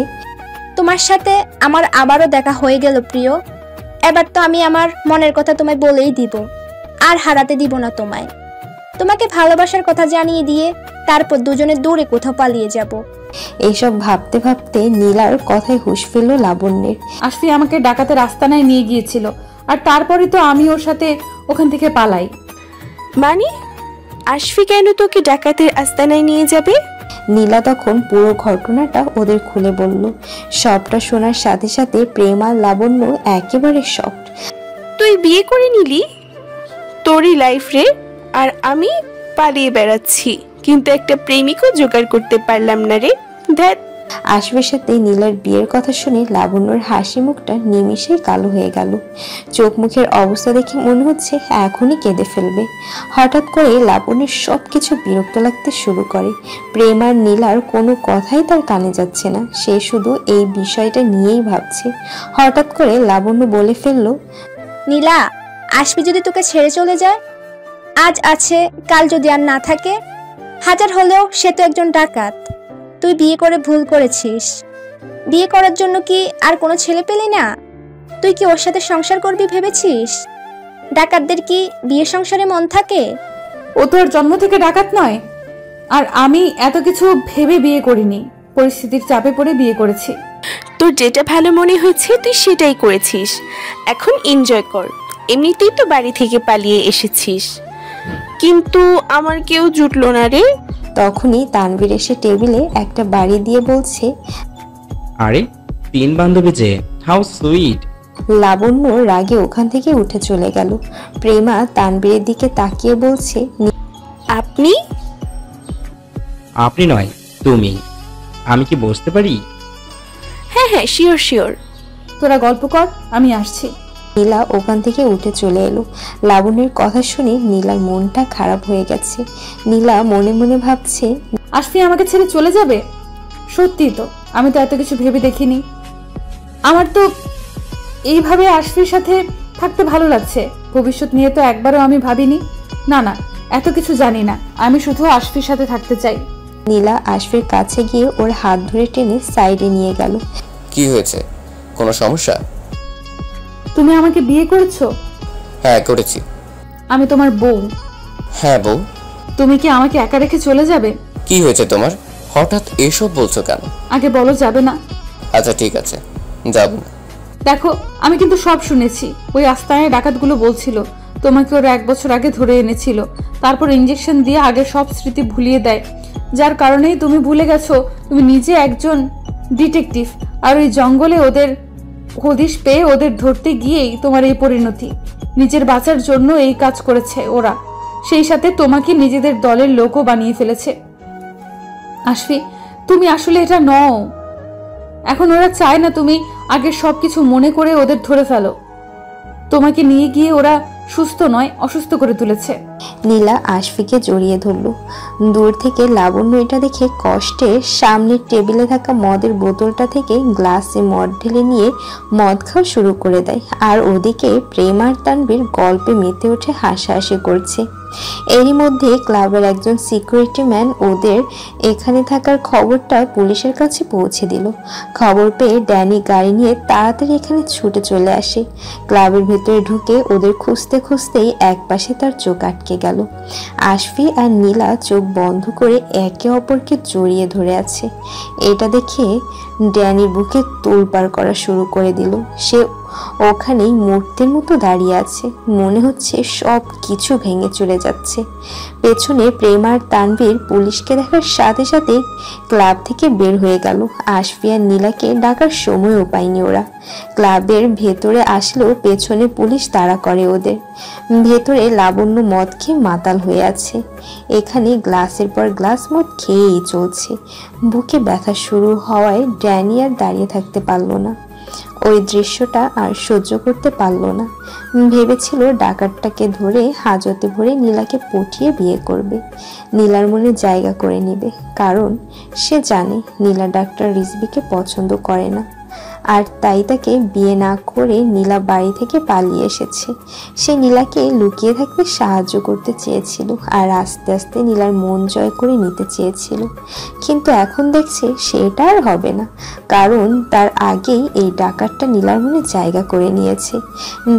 তোমার সাথে আমার আবারও দেখা হয়ে গেল প্রিয়। এবার তো আমি আমার মনের কথা তোমায় বলেই দিব, আর হারাতে দিব না তোমায়। তোমাকে ভালোবাসার কথা জানিয়ে দিয়ে তারপর দুজনে দূরে কোথাও পালিয়ে যাব। এইসব ভাবতে ভাবতে নীলার কথায় হুঁশ ফিরল লাবণ্যের। আশফি আমাকে ডাকাতের আস্তানায় নিয়ে গিয়েছিল, আর তারপরে তো আমি ওর সাথে ওখান থেকে পালাই। মানে আশফি কেন তোকে ডাকাতের আস্তানায় নিয়ে যাবে? নীলা তখন পুরো ঘটনাটা ওদের খুলে বলল। সবটা শোনার সাথে সাথে প্রেম আর লাবণ্য একেবারে শকড। তুই বিয়ে করে নিলি তোরই লাইফ রে, আর আমি পালিয়ে বেড়াচ্ছি, কিন্তু একটা প্রেমিকও জোগাড় করতে পারলাম না রে। ধ্যাত, আশফির সাথে নীলার বিয়ের কথা শুনে লাবণ্যর হাসি মুখটা নিমিষেই কালো হয়ে গেল। চোখ মুখের অবস্থা দেখে মনে হচ্ছে এখনই কেঁদে ফেলবে। হঠাৎ করে লাবণ্যের সবকিছু বিরক্ত লাগতে শুরু করে। প্রেম আর নীলার কোনো কথাই তার কানে যাচ্ছে না, সে শুধু এই বিষয়টা নিয়েই ভাবছে। হঠাৎ করে লাবণ্য বলে ফেলল, নীলা, আশফি যদি তোকে ছেড়ে চলে যায়, আজ আছে কাল যদি আর না থাকে, হাজার হলেও সে তো একজন ডাকাত। তুই বিয়ে করে ভুল করেছিস। বিয়ে করার জন্য কি আর কোনো ছেলে পেলি না? তুই কি ওর সাথে সংসার করবি ভেবেছিস? ডাকাতদের কি বিয়ে সংসারে মন থাকে? ও তো আর জন্ম থেকে ডাকাত নয়। আর আমি এত কিছু ভেবে বিয়ে করিনি, পরিস্থিতির চাপে পড়ে বিয়ে করেছি। তোর যেটা ভালো মনে হয়েছে তুই সেটাই করেছিস, এখন এনজয় কর। এমনিতেই তো বাড়ি থেকে পালিয়ে এসেছিস। কিন্তু আমার কেউ জুটলো না রে। তখনই তানভীর এসে টেবিলে একটা বাড়ি দিয়ে বলছে, আরে 3 বান্ধবী যে, হাউ সুইট। লাবণ্য রাগে ওখান থেকে উঠে চলে গেল। প্রেমা তানভীরের দিকে তাকিয়ে বলছে, আপনি? আপনি নয়, তুমি। আমি কি বসতে পারি? হ্যাঁ হ্যাঁ, শিওর শিওর। তোরা গল্প কর, আমি আসছি। নীলা ওখান থেকে উঠে চলে এলো। লাবণ্যের কথা শুনে নীলার মনটা খারাপ হয়ে গেছে। নীলা মনে মনে ভাবছে, আশফি আমাকে ছেড়ে চলে যাবে? সত্যি তো, আমি তো এত কিছু ভেবে দেখিনি। আমার তো এইভাবে আশফির সাথে থাকতে ভালো লাগছে। ভবিষ্যৎ নিয়ে তো একবারও আমি ভাবিনি। না না, এত কিছু জানি না, আমি শুধু আশফির সাথে থাকতে চাই। নীলা আশফির কাছে গিয়ে ওর হাত ধরে টেনে সাইডে নিয়ে গেল। কি হয়েছে? কোনো সমস্যা? তুমি আমাকে বিয়ে করেছো? হ্যাঁ করেছি। আমি তোমার বউ। হ্যাঁ বউ। তুমি কি আমাকে একা রেখে চলে যাবে? কি হয়েছে তোমার? হঠাৎ এসব বলছো কেন? আগে বলো যাবে না। আচ্ছা ঠিক আছে, যাব না। দেখো, আমি কিন্তু সব শুনেছি। ওই আস্তানায় ডাকাতগুলো বলছিল তোমাকে ওরা 1 বছর আগে ধরে এনেছিল, তারপর ইঞ্জেকশন দিয়ে আগে সব স্মৃতি ভুলিয়ে দেয়, যার কারণেই তুমি ভুলে গেছো তুমি নিজে একজন ডিটেকটিভ। আর ওই জঙ্গলে ওদের হদিশ পেয়ে ওদের ধরতে গিয়েই তোমার এই পরিণতি। নিজের বাঁচার জন্য এই কাজ করেছে ওরা, সেই সাথে তোমাকে নিজেদের দলের লোকও বানিয়ে ফেলেছে। আশফি, তুমি আসলে এটা নও। এখন ওরা চায় না তুমি আগের সবকিছু মনে করে ওদের ধরে ফেলো। তোমাকে নিয়ে গিয়ে ওরা সুস্থ নয়, অসুস্থ করে তুলেছে। নীলা আশফিকে জড়িয়ে ধরল। দূর থেকে লাবণ্য এটা দেখে কষ্টে সামনের টেবিলে থাকা মদের বোতলটা থেকে গ্লাসে মদ ঢেলে নিয়ে মদ খাওয়া শুরু করে দেয়। আর ওদিকে প্রেম আর তানভীর গল্পে মেতে উঠে হাসাহাসি করছে। এরই মধ্যে ক্লাবের একজন সিকিউরিটি ম্যান ওদের এখানে থাকার খবরটা পুলিশের কাছে পৌঁছে দিল। খবর পেয়ে ড্যানি গাড়ি নিয়ে তাড়াতাড়ি এখানে ছুটে চলে আসে। ক্লাবের ভেতরে ঢুকে ওদের খুঁজতে খুঁজতেই একপাশে তার চোখ আটকে গেল। আশফি আর নীলা চোখ বন্ধ করে একে অপরকে জড়িয়ে ধরে আছে। এটা দেখে ড্যানির বুকে তোলপাড় করা শুরু করে দিল। সে ওখানেই মূর্তির মতো দাঁড়িয়ে আছে, মনে হচ্ছে সব কিছু ভেঙে চলে যাচ্ছে। পেছনে প্রেম আর তানভীর পুলিশকে দেখার সাথে সাথে ক্লাব থেকে বের হয়ে গেল। আশফি আর নীলাকে ডাকার সময়ও পায়নি ওরা। ক্লাবের ভেতরে আসলেও পেছনে পুলিশ তাড়া করে ওদের। ভেতরে লাবণ্য মদ খেয়ে মাতাল হয়ে আছে। এখানে গ্লাসের পর গ্লাস মদ খেয়েই চলছে। বুকে ব্যথা শুরু হওয়ায় ড্যানি আর দাঁড়িয়ে থাকতে পারলো না। ওই দৃশ্যটা আর সহ্য করতে পারলো না। ভেবেছিল ডাকাতটাকে ধরে হাজতে ভরে নীলাকে পটিয়ে বিয়ে করবে, নীলার মনে জায়গা করে নেবে। কারণ সে জানে নীলা ডাক্তার রিজভিকে পছন্দ করে না, আর তাই তাকে বিয়ে না করে নীলা বাড়ি থেকে পালিয়ে এসেছে। সে নীলাকে লুকিয়ে থাকতে সাহায্য করতে চেয়েছিল আর আস্তে আস্তে নীলার মন জয় করে নিতে চেয়েছিল। কিন্তু এখন দেখছে সেটা আর হবে না, কারণ তার আগেই এই ডাকাতটা নীলার মনে জায়গা করে নিয়েছে।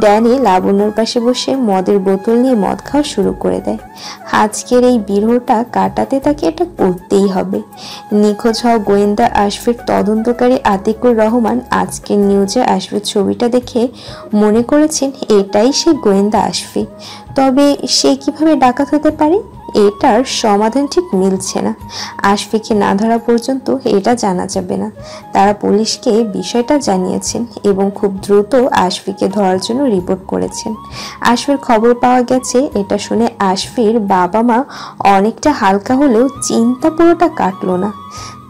ড্যানি লাবণ্যর পাশে বসে মদের বোতল নিয়ে মদ খাওয়া শুরু করে দেয়। আজকের এই বিরহটা কাটাতে তাকে এটা করতেই হবে। নিখোঁজ হওয়া গোয়েন্দা আশফির তদন্তকারী আতিকুর রহমান আজকের নিউজে আশফির ছবিটা দেখে মনে করেছেন এটাই সেই গোয়েন্দা আশফি। তবে সে কিভাবে ডাকাত হতে পারে, এটার সমাধান ঠিক মিলছে না। আশফিকে না ধরা পর্যন্ত এটা জানা যাবে না। তারা পুলিশকে বিষয়টা জানিয়েছেন এবং খুব দ্রুত আশফিকে ধরার জন্য রিপোর্ট করেছেন। আশফির খবর পাওয়া গেছে। এটা শুনে আশফির বাবা মা অনেকটা হালকা হলেও চিন্তা পুরোটা কাটলো না।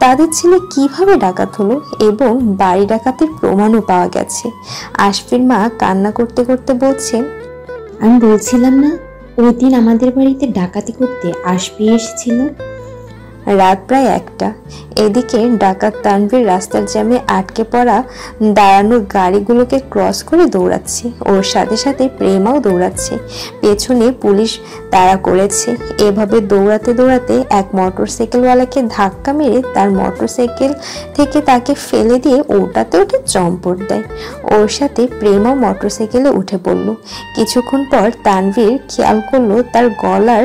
তাদের ছেলে কিভাবে ডাকাত হলো এবং বাড়ি ডাকাতের প্রমাণও পাওয়া গেছে। আশফির মা কান্না করতে করতে বলছেন, আমি বলছিলাম না ওই দিন আমাদের বাড়িতে ডাকাতি করতে আশফি এসেছিল। রাত প্রায় 1টা। এদিকে ডাকাত তানভীর রাস্তার জ্যামে আটকে পড়া দাঁড়ানো গাড়িগুলোকে ক্রস করে দৌড়াচ্ছে। ওর সাথে সাথে প্রেমাও দৌড়াচ্ছে। পেছনে পুলিশ তাড়া করেছে। এভাবে দৌড়াতে দৌড়াতে এক মোটরসাইকেলওয়ালাকে ধাক্কা মেরে তার মোটরসাইকেল থেকে তাকে ফেলে দিয়ে ওটাতে উঠে চম্পট দেয়। ওর সাথে প্রেমাও মোটরসাইকেলে উঠে পড়ল। কিছুক্ষণ পর তানভীর খেয়াল করলো তার গলার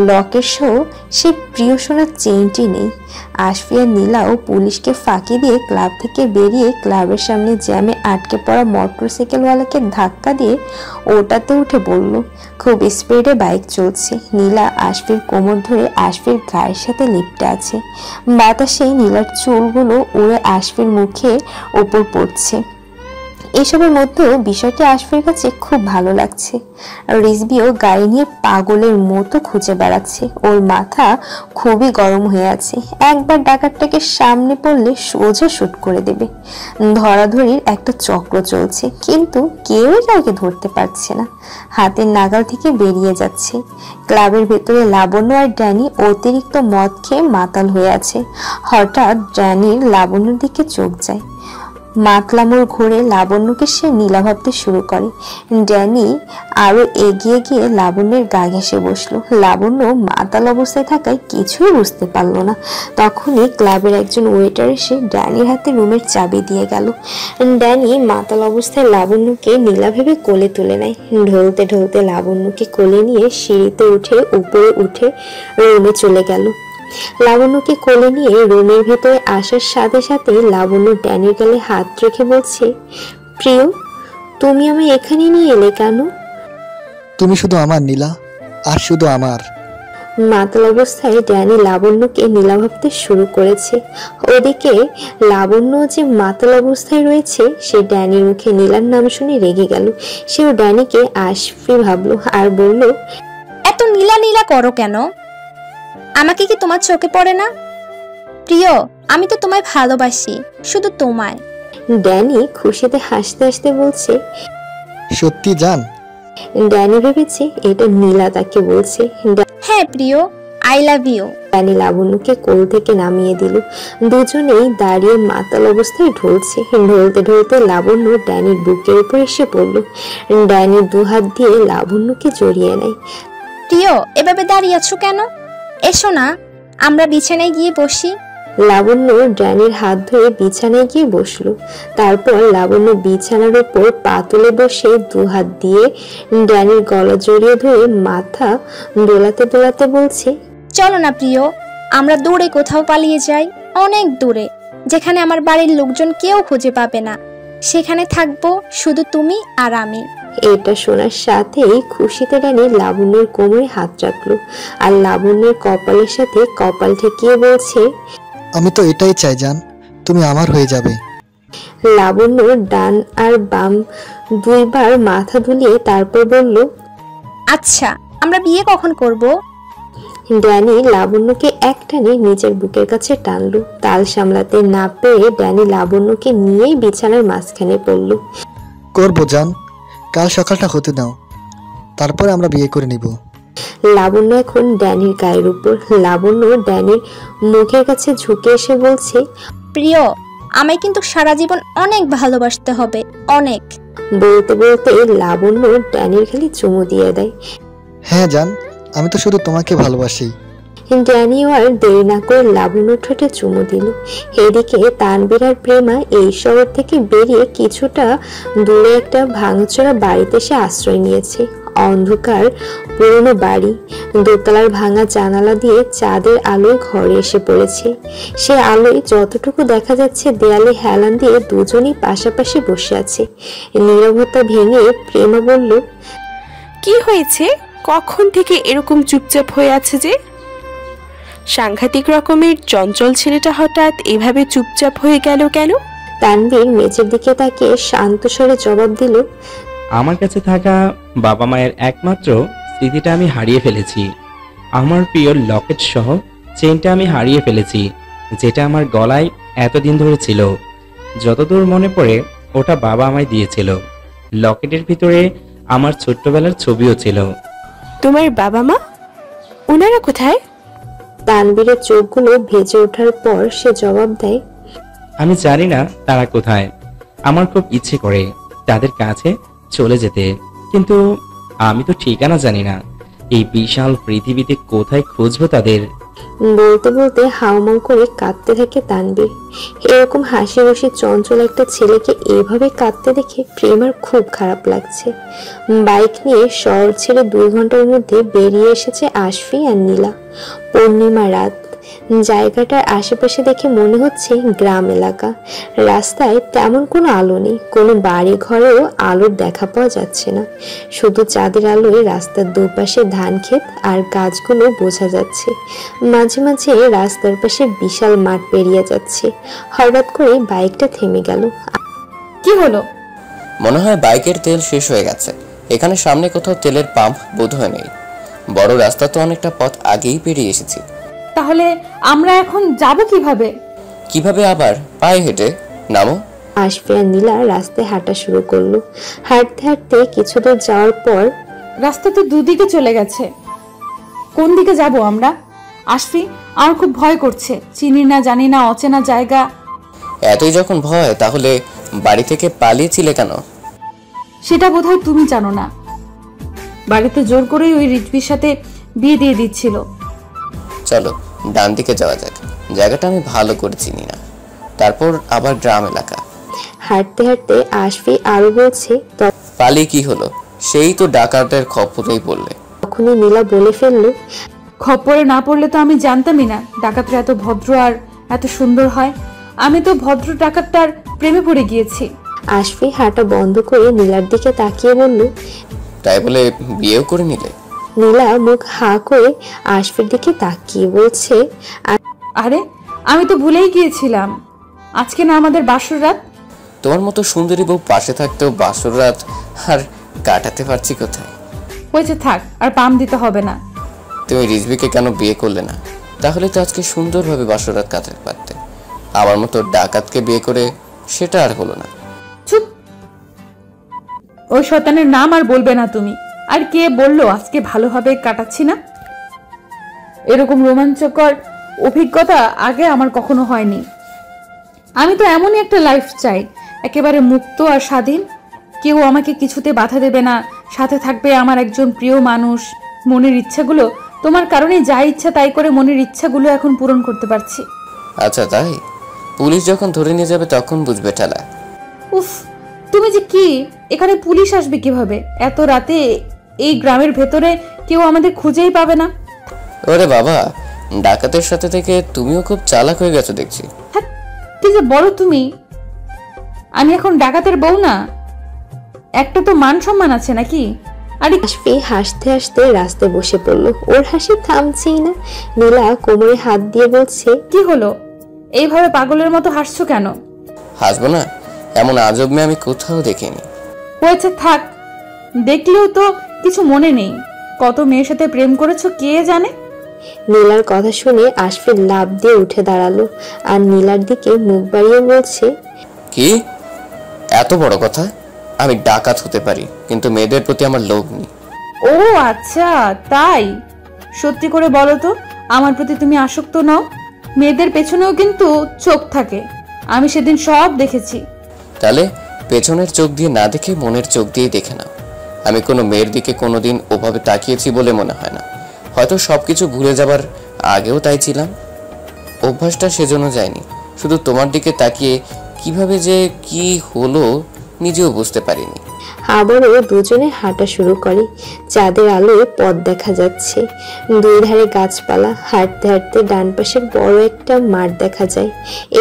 লকেট সহ সে প্রিয় সোনার চেইনটি নেই। আশফিয়া নীলাও পুলিশকে ফাঁকি দিয়ে ক্লাব থেকে বেরিয়ে ক্লাবের সামনে জ্যামে আটকে পড়া মোটরসাইকেলওয়ালাকে ধাক্কা দিয়ে ওটাতে উঠে পড়ল। খুব স্পিডে বাইক চলছে। নীলা আশফির কোমর ধরে আশফির গায়ের সাথে লিপ্টে আছে। বাতাসে নীলার চুলগুলো উড়ে আশফির মুখের ওপর পড়ছে। এসবের মধ্যেও বিষয়টি আশফির কাছে খুব ভালো লাগছে। রিজবিও গাড়ি নিয়ে পাগলের মতো খুঁজে বেড়াচ্ছে। ওর মাথা খুবই গরম হয়ে আছে। একবার ডাকাতটাকে সামনে পড়লে সোজা শুট করে দেবে। ধরাধরির একটা চক্র চলছে, কিন্তু কেউই কাউকে ধরতে পারছে না। হাতের নাগাল থেকে বেরিয়ে যাচ্ছে। ক্লাবের ভেতরে লাবণ্য আর ড্যানি অতিরিক্ত মদ খেয়ে মাতাল হয়ে আছে। হঠাৎ ড্যানির লাবণ্যর দিকে চোখ যায়। মাতলামোর ঘুরে লাবণ্যকে সে নীলা ভাবতে শুরু করে। ড্যানি আরো এগিয়ে গিয়ে লাবণ্যের গা ঘেঁষে বসলো। লাবণ্য মাতাল অবস্থায় থাকায় কিছুই বুঝতে পারলো না। তখনই ক্লাবের একজন ওয়েটার এসে ড্যানির হাতে রুমের চাবি দিয়ে গেল। ড্যানি মাতাল অবস্থায় লাবণ্যকে নীলা ভেবে কোলে তুলে নেয়। ঢলতে ঢলতে লাবণ্যকে কোলে নিয়ে সিঁড়িতে উঠে উপরে উঠে রুমে চলে গেল। লাবণ্যকে কোলে নিয়ে রুমের ভেতরে আসার সাথে সাথে লাবণ্য ড্যানির গালে হাত রেখে বলছে, প্রিয়, তুমি আমায় এখানে নিয়ে এলে কেন? তুমি শুধু আমার নীলা, আর শুধু আমার। মাতাল অবস্থায় ড্যানি লাবণ্যকে নীলা ভাবতে শুরু করেছে। ওদিকে লাবণ্য যে মাতাল অবস্থায় রয়েছে সে ড্যানির মুখে নীলার নাম শুনে রেগে গেল। সেও ড্যানিকে আশফি ভাবলো আর বলল, এত নীলা নীলা করো কেন? আমাকে কি তোমার চোখে পড়ে না? প্রিয়, আমি তো তোমায় ভালোবাসি, শুধু তোমায়। ড্যানি খুশিতে হাসতে হাসতে বলছে, সত্যি জান? ড্যানি ভেবেছে এটা নীলা তাকে বলছে। হ্যাঁ প্রিয়, আই লাভ ইউ। ড্যানি লাবণ্যকে কোল থেকে নামিয়ে দিল। দুজনেই দাঁড়িয়ে মাতাল অবস্থায় ঢলছে। ঢলতে ঢলতে লাবণ্য ড্যানির বুকের উপর এসে পড়ল। ড্যানি দুহাত দিয়ে লাবণ্যকে জড়িয়ে নেয়। প্রিয়, এভাবে দাঁড়িয়ে আছো কেন? এসো না, আমরা বিছানায় গিয়ে বসি। লাবণ্য ড্যানির হাত ধরে বিছানায় গিয়ে বসলো। তারপর লাবণ্য বিছানার উপর পা তুলে বসে দুহাত দিয়ে ড্যানির গলা জড়িয়ে ধরে মাথা দোলাতে দোলাতে বলছে, চলো না প্রিয়, আমরা দূরে কোথাও পালিয়ে যাই, অনেক দূরে, যেখানে আমার বাড়ির লোকজন কেউ খুঁজে পাবে না। সেখানে থাকবো শুধু তুমি আর আমি। এটা শোনার সাথেই খুশিতে ড্যানি লাবণ্যের কোমরে হাত রাখলো আর লাবণ্যের কপালের সাথে কপাল ঠেকিয়ে বলছে, আমি তো এটাই চাই জান, তুমি আমার হয়ে যাবে। লাবণ্য ডান আর বাম দুইবার মাথা দুলিয়ে তারপর বলল, আচ্ছা, আমরা বিয়ে কখন করব? ড্যানি লাবণ্যকে একটানে নিজের বুকের কাছে টানলো। তাল সামলাতে না পেরে ড্যানি লাবণ্যকে নিয়েই বিছানার মাঝখানে পড়ল। করবো জান, কাল সকালটা হতে দাও, তারপরে আমরা বিয়ে করে নিব। লাবণ্য এখন ড্যানির গায়ের উপর। লাবণ্য ড্যানির মুখের কাছে ঝুঁকে এসে বলছে, প্রিয়, আমায় কিন্তু সারা জীবন অনেক ভালোবাসতে হবে, অনেক। বলতে বলতে লাবণ্য ড্যানির খালি চুমু দিয়ে দেয়। হ্যাঁ জান, আমি তো শুধু তোমাকে ভালোবাসি। ড্যানিও আর দেরি না করে লাবণ্য ঠোঁটে চুমু দিল। এদিকে তানবীর আর প্রেমা এই শহর থেকে বেরিয়ে কিছুটা দূরে একটা ভাঙচোরা বাড়িতে এসে আশ্রয় নিয়েছে। অন্ধকার পুরনো বাড়ি, দোতলার ভাঙা জানালা দিয়ে চাঁদের আলোয় ঘরে এসে পড়েছে। সে আলোয় যতটুকু দেখা যাচ্ছে দেয়ালে হেলান দিয়ে দুজনই পাশাপাশি বসে আছে। নীরবতা ভেঙে প্রেমা বলল, কি হয়েছে? কখন থেকে এরকম চুপচাপ হয়ে আছে যে? সাংঘাতিক রকমের চঞ্চল ছেলেটা হঠাৎ এভাবে চুপচাপ হয়ে গেল কেন? তানবীর মেঝের দিকে তাকিয়ে শান্ত স্বরে জবাব দিল, আমার কাছে থাকা বাবা মায়ের একমাত্র স্মৃতিটা আমি হারিয়ে ফেলেছি। আমার প্রিয় লকেট সহ চেইনটা আমি হারিয়ে ফেলেছি। যেটা আমার গলায় এতদিন ধরে ছিল। যতদূর মনে পড়ে ওটা বাবা আমায় দিয়েছিল। লকেটের ভিতরে আমার ছোট্টবেলার ছবিও ছিল। তোমার বাবা মা ওনারা কোথায়? তানবীরের চোখগুলো ভেজে ওঠার পর সে জবাব দেয়, আমি জানি না তারা কোথায়। আমার খুব ইচ্ছে করে তাদের কাছে চলে যেতে, কিন্তু আমি তো ঠিকানা জানি না। এই বিশাল পৃথিবীতে কোথায় খুঁজবো তাদের? বলতে বলতে হাউমাউ করে কাঁদতে থাকে তানবীর। এরকম হাসি খুশি চঞ্চল একটা ছেলেকে এভাবে কাঁদতে দেখে প্রেমার খুব খারাপ লাগছে। বাইক নিয়ে শহর ছেড়ে 2 ঘন্টার মধ্যে বেরিয়ে এসেছে আশফি আর নীলা। পূর্ণিমা রাত, জায়গাটার আশেপাশে দেখে মনে হচ্ছে গ্রাম এলাকা। রাস্তায় তেমন কোনো আলো নেই, কোনো বাড়ি ঘরেও আলোর দেখা পাওয়া যাচ্ছে না। শুধু চাঁদের আলোয় রাস্তার দুপাশে ধান ক্ষেত আর গাছগুলো বোঝা যাচ্ছে। মাঝে মাঝে রাস্তার পাশে বিশাল মাঠ পেরিয়ে যাচ্ছে। হঠাৎ করে বাইকটা থেমে গেল। কি হলো? মনে হয় বাইকের তেল শেষ হয়ে গেছে। এখানে সামনে কোথাও তেলের পাম্প বোধহয় নেই। বড় রাস্তা তো অনেকটা পথ আগেই পেরিয়ে এসেছি। তাহলে আমরা এখন যাব কিভাবে? কিভাবে আবার? পায়ে হেঁটে। নামো। আশফি আর নীলা রাস্তায় হাঁটা শুরু করলো। হাঁটতে হাঁটতে কিছু দূর যাওয়ার পর রাস্তা তো দুদিকে চলে গেছে, কোন দিকে যাব আমরা? আশফি, আমার খুব ভয় করছে। চিনি না, জানি না, অচেনা জায়গা। এতই যখন ভয়, তাহলে বাড়ি থেকে পালিয়েছিলে কেন? সেটা বোধহয় তুমি জানো না। বাড়িতে জোর করেই ওই রিজভির সাথে বিয়ে দিয়ে দিচ্ছিল। চলো ডান দিকে যাওয়া যাক। জায়গাটা আমি ভালো করে চিনি না। তারপর আবার গ্রাম এলাকা। হাঁটতে হাঁটতে আশফি আরো বলছে, পালিয়ে কি হলো? সেই তো ডাকাতের খপ্পরেই পড়লে। তখনই নীলা বলে ফেললো, খপ্পরে না পড়লে তো আমি জানতামই না ডাকাতরা এত ভদ্র আর এত সুন্দর হয়। আমি তো ভদ্র ডাকাতটার প্রেমে পড়ে গিয়েছি। আশফি হাঁটা বন্ধ করে নীলার দিকে তাকিয়ে বলল, তাই বলে বিয়েও করে নিলে? নীলা মুখ হা করে আশফির দিকে তাকিয়ে বলছে, আরে আমি তো ভুলেই গিয়েছিলাম, আজকে না আমাদের বাসর রাত। তোমার মতো সুন্দরী বউ পাশে থাকতেও বাসর রাত আর কাটাতে পারছি কোথায়? হয়েছে, থাক, আর পাম দিতে হবে না। তুমি রিজভিকে কেন বিয়ে করলে না? তাহলে তো আজকে সুন্দরভাবে বাসর রাত কাটাতে পারতে। আমার মতো ডাকাতকে বিয়ে করে সেটা আর হলো না। চুপ, ওই শয়তানের নাম আর বলবে না তুমি। আর কে বললো আজকে ভালোভাবে কাটাচ্ছি না? এরকম রোমাঞ্চকর অভিজ্ঞতা আগে আমার কখনো হয়নি। আমি তো এমনই একটা লাইফ চাই, একেবারে মুক্ত আর স্বাধীন। কেউ আমাকে কিছুতে বাধা দেবে না, সাথে থাকবে আমার একজন প্রিয় মানুষ। মনের ইচ্ছাগুলো তোমার কারণে যা ইচ্ছা তাই করে মনের ইচ্ছাগুলো এখন পূরণ করতে পারছি। আচ্ছা তাই? পুলিশ যখন ধরে নিয়ে যাবে তখন বুঝবে ঠেলা। উফ, তুমি যে কি! এখানে পুলিশ আসবে কিভাবে? এত রাতে এই গ্রামের ভেতরে কেউ আমাদের খুঁজেই পাবে না। ওরে বাবা, ডাকাতের সাথে থেকে তুমিও খুব চালাক হয়ে গেছো দেখছি। কি যে বলো তুমি! আমি এখন ডাকাতের বউ না, একটা তো মান সম্মান আছে নাকি? আরে আশফি হাসতে হাসতে রাস্তায় বসে পড়লো। ওর হাসি থামছেই না। নীলা কোমরে হাত দিয়ে বলছে, কি হলো? এইভাবে পাগলের মতো হাসছো কেন? হাসবো না? এমন আজব মেয়ে আমি কোথাও দেখিনি। হয়েছে, থাক। দেখলেও তো কিছু মনে নেই। কত মেয়ের সাথে প্রেম করেছো কে জানে। নীলার কথা শুনে আশফি লাফ দিয়ে উঠে দাঁড়ালো আর নীলার দিকে মুখ বাড়িয়ে বলছে, কি এত বড় কথা? আমি ডাকাত হতে পারি, কিন্তু মেয়েদের প্রতি আমার লোভ নেই। ও আচ্ছা, তাই? সত্যি করে বলো তো, আমার প্রতি তুমি আসক্ত নও? মেয়েদের পেছনেও কিন্তু চোখ থাকে, আমি সেদিন সব দেখেছি। তাহলে পেছনের চোখ দিয়ে না দেখে মনের চোখ দিয়ে দেখে নাও। আমি কোনো মেয়ের দিকে কোনোদিন ওভাবে তাকিয়েছি বলে মনে হয় না। হয়তো সবকিছু ভুলে যাবার আগেও তাই ছিলাম। অভ্যাসটা সেজন্য যায়নি। শুধু তোমার দিকে তাকিয়ে কিভাবে যে কি হলো নিজেও বুঝতে পারিনি। আবারও দুজনে হাঁটা শুরু করে। চাঁদের আলোয় পথ দেখা যাচ্ছে, দুই ধারে গাছপালা। হাঁটতে হাঁটতে ডান পাশের বড় একটা মাঠ দেখা যায়।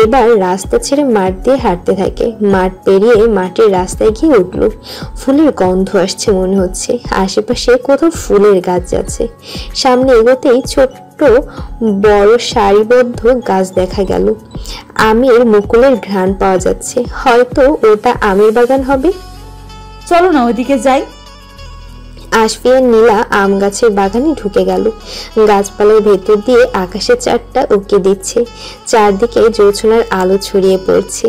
এবার রাস্তা ছেড়ে মাঠ দিয়ে হাঁটতে থাকে। মাঠ পেরিয়ে মাটির রাস্তায় গিয়ে উঠল। ফুলের গন্ধ আসছে মনে হচ্ছে। আশেপাশে কোথাও ফুলের গাছ আছে। সামনে এগোতেই ছোট্ট বড় সারিবদ্ধ গাছ দেখা গেল। আমের মুকুলের ঘ্রাণ পাওয়া যাচ্ছে। হয়তো ওটা আমের বাগান হবে। চলো না ওইদিকে যাই। আশফি আর নীলা আম গাছের বাগানে ঢুকে গেল। গাছপালার ভেতর দিয়ে আকাশের চাঁদটা উঁকি দিচ্ছে, চারদিকে জোছনার আলো ছড়িয়ে পড়ছে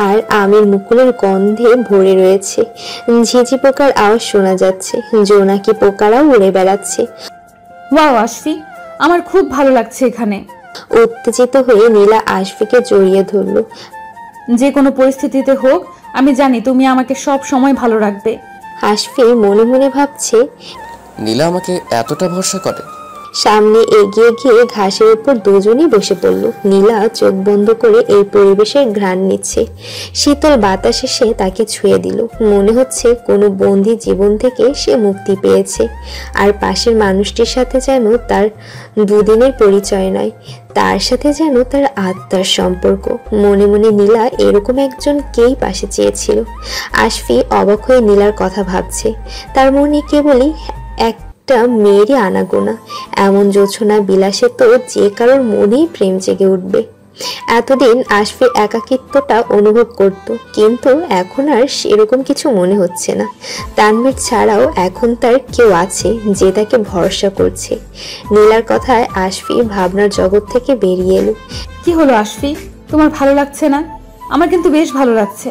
আর আমের মুকুলের গন্ধে ভরে রয়েছে। ঝিঝি পোকার আওয়াজ শোনা যাচ্ছে, জোনাকি পোকারাও উড়ে বেড়াচ্ছে। ওয়াও আশফি, আমার খুব ভালো লাগছে এখানে। উত্তেজিত হয়ে নীলা আশফিকে জড়িয়ে ধরলো। যে কোনো পরিস্থিতিতে হোক, আমি জানি তুমি আমাকে সব সময় ভালো রাখবে। আশফি মনে মনে ভাবছে, নীলা আমাকে এতটা ভরসা করে। সামনে এগিয়ে গিয়ে ঘাসের উপর দুজনই বসে পড়ল। নীলা চোখ বন্ধ করে এই পরিবেশের ঘ্রাণ নিচ্ছে। শীতল বাতাস এসে তাকে ছুঁয়ে দিল। মনে হচ্ছে কোনো বন্দি জীবন থেকে সে মুক্তি পেয়েছে। আর পাশের মানুষটির সাথে যেন তার দুদিনের পরিচয় নয়, তার সাথে যেন তার আত্মার সম্পর্ক। মনে মনে নীলা এরকম একজনকেই পাশে চেয়েছিল। আশফি অবাক হয়ে নীলার কথা ভাবছে। তার মনে কেবলই একটা মেয়েরই আনাগোনা। এমন জোছনা বিলাসে তো যে কারোর মনেই প্রেম জেগে উঠবে। এতদিন আশফি একাকিত্বটা অনুভব করত, কিন্তু এখন আর সেরকম কিছু মনে হচ্ছে না। তানভীর ছাড়াও এখন তার কেউ আছে যে তাকে ভরসা করছে। নীলার কথায় আশফি ভাবনার জগৎ থেকে বেরিয়ে এলো। কি হলো আশফি, তোমার ভালো লাগছে না? আমার কিন্তু বেশ ভালো লাগছে।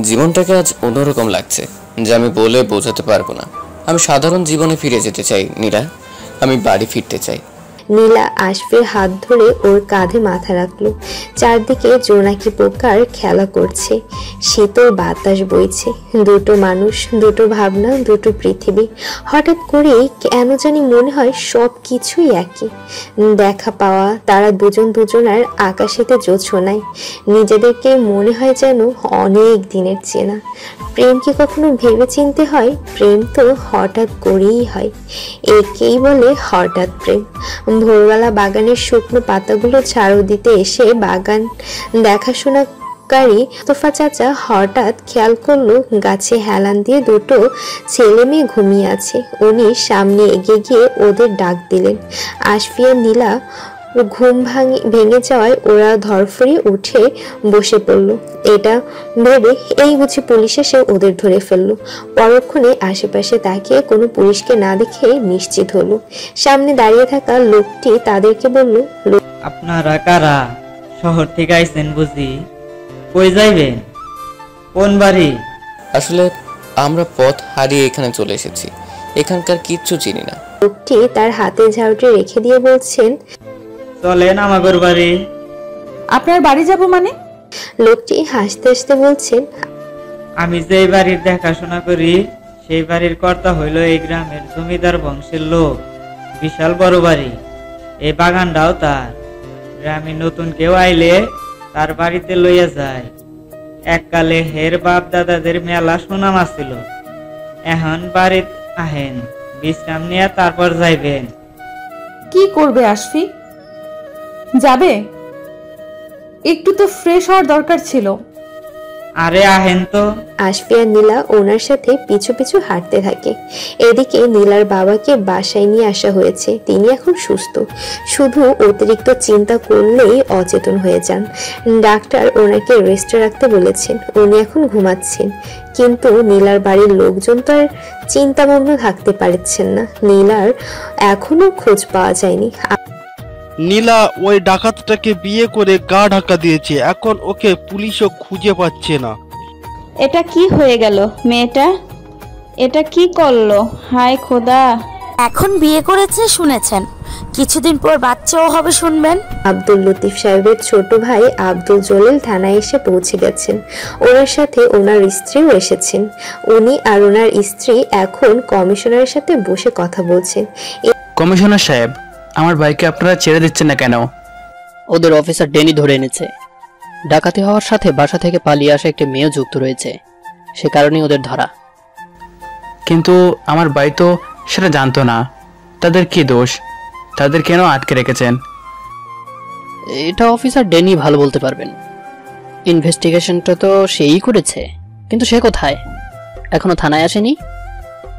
জীবনটাকে আজ অন্যরকম লাগছে, যা আমি বলে বোঝাতে পারবো না। আমি সাধারণ জীবনে ফিরে যেতে চাই নীলা, আমি বাড়ি ফিরতে চাই। নীলা আশফির হাত ধরে ওর কাঁধে মাথা রাখলো। চারদিকে জোনাকি পোকার খেলা করছে, শীতল বাতাস বইছে। দুটো মানুষ, দুটো ভাবনা, দুটো পৃথিবী। হঠাৎ করেই কেন জানি মনে হয় সব কিছুই একই। দেখা পাওয়া, তারা দুজন দুজনার আকাশেতে জোছনায়। নিজেদেরকে মনে হয় যেন অনেক দিনের চেনা। প্রেম কি কখনো ভেবে চিনতে হয়? প্রেম তো হঠাৎ করেই হয়, একেই বলে হঠাৎ প্রেম। ভোরবেলা বাগানের শুকনো পাতাগুলো ঝাড়ু দিতে এসে বাগান দেখাশোনাকারী তোফা চাচা হঠাৎ খেয়াল করলো গাছে হেলান দিয়ে দুটো ছেলে মেয়ে ঘুমিয়ে আছে। উনি সামনে এগিয়ে গিয়ে ওদের ডাক দিলেন। আশফি আর নীলা ঘুম ভেঙে যাওয়ায় ওরা ধরফড়িয়ে উঠে বসে পড়ল। এটা ভেবে এই বুঝি পুলিশ এসে ওদের ধরে ফেললো। পরক্ষণে আশেপাশে তাকিয়ে কোনো পুলিশকে না দেখে নিশ্চিত হলো। সামনে দাঁড়িয়ে থাকা লোকটি তাদেরকে বলল, আপনারা কারা? শহর থেকে আইছেন বুঝি? কই যাইবেন? কোন বাড়ি? আসলে আমরা পথ হারিয়ে এখানে চলে এসেছি, এখানকার কিচ্ছু চিনি না। লোকটি তার হাতে ঝাড়ুটি রেখে দিয়ে বলছেন, চলেন আমাগর বাড়ি। আপনার বাড়ি যাব মানে? লোকটি হাসতে হাসতে বলছেন, আমি যেই বাড়ির দেখাশোনা করি সেই বাড়ির কর্তা হইল এই গ্রামের জমিদার বংশের লোক। বিশাল বড় বাড়ি, এই বাগানটাও তার। গ্রামে নতুন কেউ আইলে তার বাড়িতে লইয়া যায়। এককালে হের বাপ দাদাদের মেলা সুনাম আছিল। এখন বাড়িতে আহেন, বিশ্রাম নিয়ে তারপর যাইবেন। কি করবে আশফি? যাবে? একটু তো ফ্রেশ হওয়ার দরকার ছিল। আরে আহেন তো। আশফি আর নীলা ওনার সাথে পিছু পিছু হাঁটতে থাকে। এদিকে নীলার বাবাকে বাসায় নিয়ে আসা হয়েছে। তিনি এখন সুস্থ, শুধু অতিরিক্ত চিন্তা করলেই অচেতন হয়ে যান। ডাক্তার ওনাকে রেস্টে রাখতে বলেছেন। উনি এখন ঘুমাচ্ছেন, কিন্তু নীলার বাড়ির লোকজন তো আর চিন্তামগ্ন থাকতে পারছেন না। নীলার এখনো খোঁজ পাওয়া যায়নি। নীলা ওই ডাকাতটাকে বিয়ে করে গা ঢাকা দিয়েছে, এখন ওকে পুলিশও খুঁজে পাচ্ছে না। এটা কি হয়ে গেল মেয়েটা? এটা কি করলো? হায় খোদা! এখন বিয়ে করেছে শুনেছেন, কিছুদিন পর বাচ্চাও হবে শুনবেন। আব্দুল লতিফ সাহেবের ছোট ভাই আব্দুল জলিল থানায় এসে পৌঁছে গেছেন। ওনার সাথে ওনার স্ত্রীও এসেছেন। উনি আর ওনার স্ত্রী এখন কমিশনারের সাথে বসে কথা বলছেন। কমিশনার সাহেব, আমার ভাইকে আপনারা ছেড়ে দিচ্ছেন না কেন? ওদের অফিসার ডেনি ধরে এনেছে। ডাকাতি হওয়ার সাথে বাসা থেকে পালিয়ে আসা একটি মেয়েও যুক্ত রয়েছে, সে কারণেই ওদের ধরা। কিন্তু আমার ভাই তো সেটা জানতো না। তাদের কি দোষ? তাদের কেন আটকে রেখেছেন? এটা অফিসার ডেনি ভালো বলতে পারবেন। ইনভেস্টিগেশনটা তো সেই করেছে, কিন্তু সে কোথায়? এখনো থানায় আসেনি?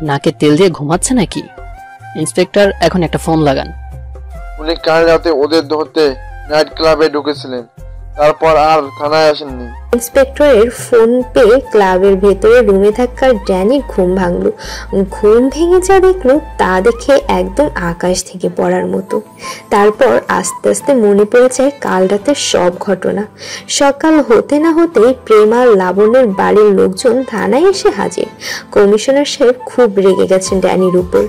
নাকে তেল দিয়ে ঘুমাচ্ছে নাকি? ইন্সপেক্টর, এখন একটা ফোন লাগান। উনি কাল রাতে ওদের ধরতে নাইট ক্লাবে ঢুকেছিলেন, তারপর আর থানায় আসেননি। ইন্সপেক্টরের ফোন পেয়ে ক্লাবের ভেতরে রুমে থাকা ড্যানির ঘুম ভাঙলো। ঘুম ভেঙে যা দেখলো তা দেখে একদম আকাশ থেকে পড়ার মতো। তারপর আস্তে আস্তে মনে পড়ে যায় কাল রাতের সব ঘটনা। সকাল হতে না হতেই প্রেম আর লাবণ্যের বাড়ির লোকজন থানায় এসে হাজির। কমিশনার সাহেব খুব রেগে গেছেন ড্যানির উপর।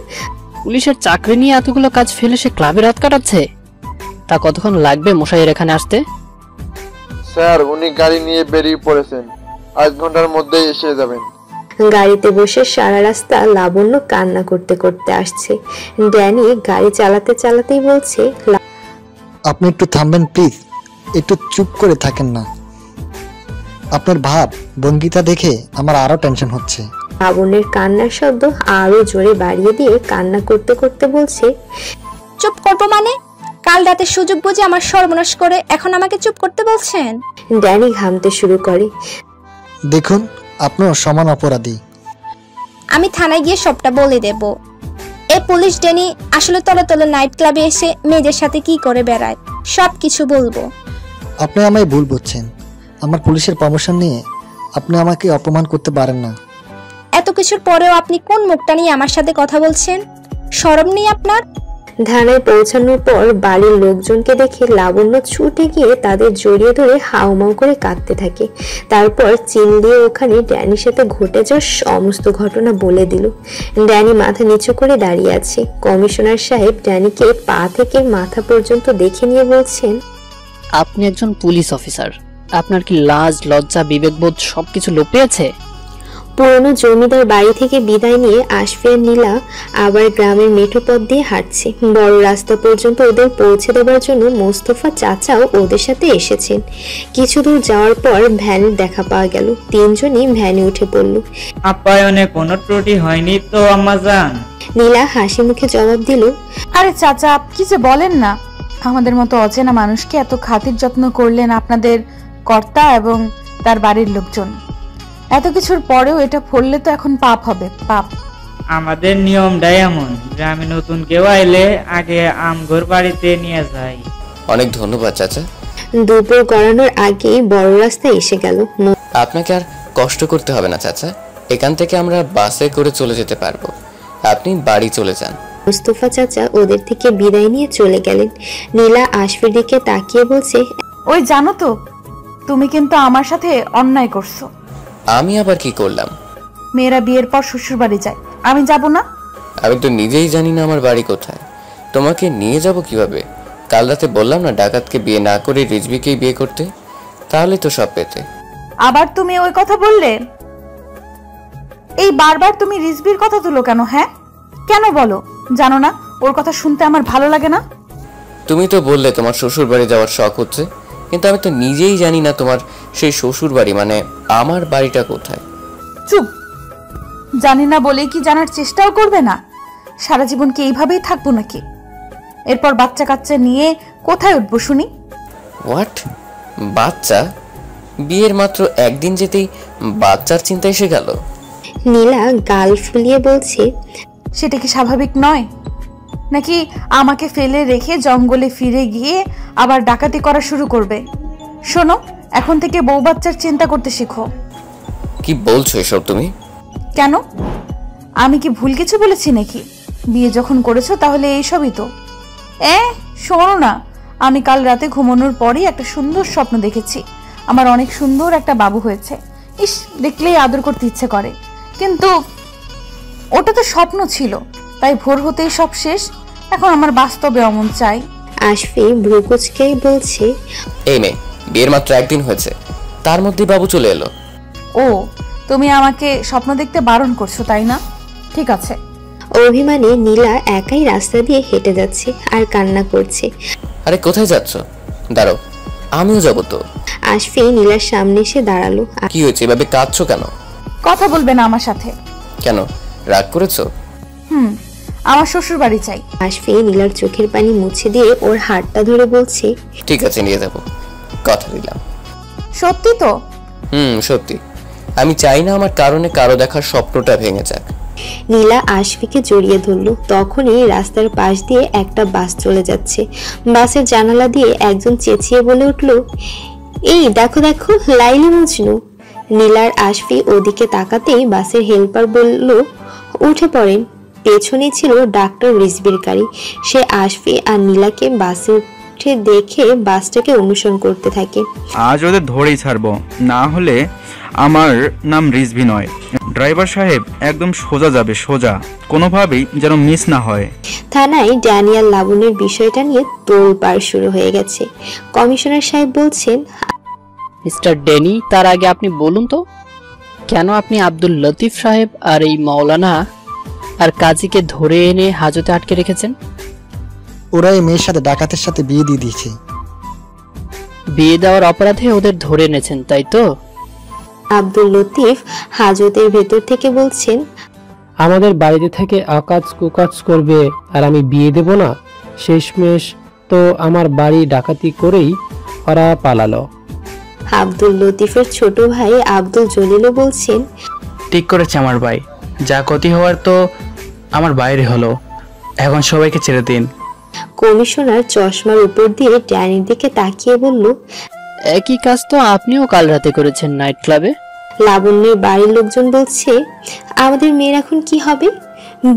পুলিশের চাকরি নিয়ে এতগুলো কাজ ফেলে সে ক্লাবে রাত কাটাচ্ছে, তা কতক্ষণ লাগবে মশাইয়ের এখানে আসতে? স্যার, উনি গাড়ি নিয়ে বেরিয়ে পড়েছেন, 8 ঘন্টার মধ্যেই এসে যাবেন। গাড়িতে বসে সারা রাস্তা লাবণ্য কান্না করতে করতে আসছে। ড্যানি গাড়ি চালাতে চালাতেই বলছে, আপনি একটু থামবেন প্লিজ, একটু চুপ করে থাকেন না। আপনার ভাব ভঙ্গিতা দেখে আমার আরো টেনশন হচ্ছে। লাবণ্যের কান্নার শব্দ আরো জোরে বাড়িয়ে দিয়ে কান্না করতে করতে বলছে, চুপ করবো মানে? কাল রাতে সুযোগ বুঝে আমার সর্বনাশ করে এখন আমাকে চুপ করতে বলছেন? ড্যানি ঘামতে শুরু করে। দেখুন, আপনিও সমান অপরাধী। আমি থানায় গিয়ে সবটা বলে দেব। এই পুলিশ ড্যানি আসলে তলে তলে নাইট ক্লাবে এসে মেয়েদের সাথে কি করে বেড়ায়, সব কিছু বলবো। আপনি আমায় ভুল বুঝছেন। আমার পুলিশের প্রমোশন নিয়ে আপনি আমাকে অপমান করতে পারেন না। এত কিছুর পরেও আপনি কোন মুখটা নিয়ে আমার সাথে কথা বলছেন? শরম নেই আপনার? থানায় পৌঁছানোর পর বাড়ির লোকজনকে দেখে লাবণ্য ছুটে গিয়ে তাদের জড়িয়ে ধরে হাউমাউ করে কাঁদতে থাকে। তারপর চিল্লিয়ে ওখানে ড্যানির সাথে ঘটে যাওয়া সমস্ত ঘটনা বলে দিল। ড্যানি মাথা নিচু করে দাঁড়িয়ে আছে। কমিশনার সাহেব ড্যানিকে পা থেকে মাথা পর্যন্ত দেখে নিয়ে বলছেন, আপনি একজন পুলিশ অফিসার, আপনার কি লাজ লজ্জা বিবেকবোধ সবকিছু লোপ পেয়েছে? পুরনো জমিদার বাড়ি থেকে বিদায় নিয়ে আশফিয়া নীলা আবার গ্রামের মেঠো পথ দিয়ে হাঁটছে। বড় রাস্তা পর্যন্ত ওদের পৌঁছে দেওয়ার জন্য মোস্তফা চাচাও ওদের সাথে এসেছেন। কিছু দূর যাওয়ার পর ভ্যানের দেখা পাওয়া গেল। তিনজনই ভ্যানে উঠে পড়ল। আপ্যায়নে কোনো ত্রুটি হয়নি তো আম্মাজান? নীলা হাসি মুখে জবাব দিল, আরে চাচা, কি যে বলেন না, আমাদের মতো অচেনা মানুষকে এত খাতির যত্ন করলেন আপনাদের কর্তা এবং তার বাড়ির লোকজন। এত কিছুর পরেও এটা ফললে তো এখন পাপ হবে, পাপ। আমাদের নিয়মটাই এমন, গ্রামে নতুন কেউ আইলে আগে আমগোর বাড়িতে নিয়ে যায়। অনেক ধন্যবাদ চাচা। দুপুর গড়ানোর আগেই বড় রাস্তায় এসে গেল। আপনাকে আর কষ্ট করতে হবে না চাচা, এখান থেকে আমরা বাসে করে চলে যেতে পারবো। আপনি বাড়ি চলে যান। মোস্তফা চাচা ওদের থেকে বিদায় নিয়ে চলে গেলেন। নীলা আশফির দিকে তাকিয়ে বলছে, ওই জানো তো, তুমি কিন্তু আমার সাথে অন্যায় করছো। আমি আবার কি করলাম? মেয়েরা বিয়ের পর শ্বশুর বাড়ি যায়, আমি যাব না? আমি তো নিজেই জানি না আমার বাড়ি কোথায়, তোমাকে নিয়ে যাব কিভাবে? কাল রাতে বললাম না ডাকাতকে বিয়ে না করে রিজবিকেই বিয়ে করতে, তাহলে তো সব পেতে। আবার তুমি ওই কথা বললে? এই বারবার তুমি রিজবির কথা তুলো কেন? হ্যাঁ কেন বলো? জানো না ওর কথা শুনতে আমার ভালো লাগে না? তুমি তো বললে তোমার শ্বশুর বাড়ি যাওয়ার শখ হচ্ছে, কিন্তু আমি তো নিজেই জানি না তোমার সেই শ্বশুর বাড়ি মানে আমার বাড়িটা কোথায়। চুপ, জানি না বলে কি জানার চেষ্টাও করবে না? সারা জীবন কি এইভাবেই থাকবো নাকি? এরপর বাচ্চা কাচ্চা নিয়ে কোথায় উঠবো শুনি? হোয়াট? বাচ্চা? বিয়ের মাত্র একদিন যেতেই বাচ্চার চিন্তা এসে গেল? নীলা গাল ফুলিয়ে বলছে, সেটা কি স্বাভাবিক নয়? নাকি আমাকে ফেলে রেখে জঙ্গলে ফিরে গিয়ে আবার ডাকাতি করা শুরু করবে? শোনো, এখন থেকে বউ বাচ্চার চিন্তা করতে শিখো। কি বলছো এসব তুমি? কেন, আমি কি ভুল কিছু বলেছি নাকি? বিয়ে যখন করেছো তাহলে এইসবই তো। শোনো না, আমি কাল রাতে ঘুমানোর পরই একটা সুন্দর স্বপ্ন দেখেছি। আমার অনেক সুন্দর একটা বাবু হয়েছে। ইস, দেখলেই আদর করতে ইচ্ছে করে, কিন্তু ওটা তো স্বপ্ন ছিল, তাই ভোর হতেই সব শেষ। এখন আমার বাস্তবে অমন চাই। আশফি ভ্রুকুচকেই বলছে, এই মেয়ে, বিয়ের মাত্র একদিন হয়েছে, তার মধ্যে বাবু চলে এলো। ও, তুমি আমাকে স্বপ্ন দেখতে বারণ করছো তাই না? ঠিক আছে। অভিমানে নীলা একাই রাস্তা দিয়ে হেঁটে যাচ্ছে আর কান্না করছে। আরে কোথায় যাচ্ছ? দাঁড়াও, আমিও যাবো তো। আশফি নীলার সামনে এসে দাঁড়ালো। কি হয়েছে, এভাবে কাঁদছো কেন? কথা বলবে না আমার সাথে? কেন, রাগ করেছো? আমার শ্বশুর বাড়ি চাই। আশফি নীলার চোখের পানি মুছে দিয়ে ওর হাতটা ধরে বলছে, ঠিক আছে, নিয়ে যাব, কথা দিলাম। সত্যি তো? সত্যি। আমি চাই না আমার কারণে কারো দেখার স্বপ্নটা ভেঙে যাক। নীলা আশফিকে জড়িয়ে ধরলো। তখনই রাস্তার পাশ দিয়ে একটা বাস চলে যাচ্ছে। বাসের জানালা দিয়ে একজন চেঁচিয়ে বলে উঠল, এই দেখো দেখো, লাইলি মজনু। নীলার আশফি ওদিকে তাকাতেই বাসের হেল্পার বলল, উঠে পড়েন। পেছনে ছিল ডাক্তার রিজবির গাড়ি। সে আশফি আর নীলাকে বাসে উঠে দেখে বাসটাকে অনুসরণ করতে থাকে। আজ ওদের ধরেই ছাড়বো, না হলে আমার নাম রিজভি নয়। ড্রাইভার সাহেব একদম সোজা যাবে, সোজা, কোনোভাবেই যেন মিস না হয়। থানায় ড্যানিয়াল লাবণ্যের বিষয়টা নিয়ে তোলপাড় শুরু হয়ে গেছে। কমিশনার সাহেব বলছেন, মিস্টার ডেনি, তার আগে আপনি বলুন তো কেন আপনি আব্দুল লতিফ সাহেব আর এই মাওলানা আর কাজীকে ধরে এনে হাজতে আটকে রেখেছেন? ওরা এই মেয়ের সাথে ডাকাতের সাথে বিয়ে দিয়ে দিয়েছে। বিয়ে দেওয়ার অপরাধে ওদের ধরে এনেছেন, তাই তো? আব্দুল লতিফ হাজতের ভেতর থেকে বলছেন, আমাদের বাড়িতে থেকে আকাজ কুকাজ করবে আর আমি বিয়ে দেব না? শেষমেশ তো আমার বাড়ি ডাকাতি করেই ওরা পালালো। আব্দুল লতিফের ছোট ভাই আব্দুল জলিলও বলছেন, ঠিক করেছে আমার ভাই, যা ক্ষতি হওয়ার তো আমার বাইরে হলো, এখন সবাইকে ছেড়ে দিন। কমিশনার চশমার উপর দিয়ে ড্যানির দিকে তাকিয়ে বলল, একই কাজ তো আপনিও কাল রাতে করেছেন নাইট ক্লাবে। লাবণ্যের বাড়ির লোকজন বলছে, আমাদের মেয়ের এখন কি হবে?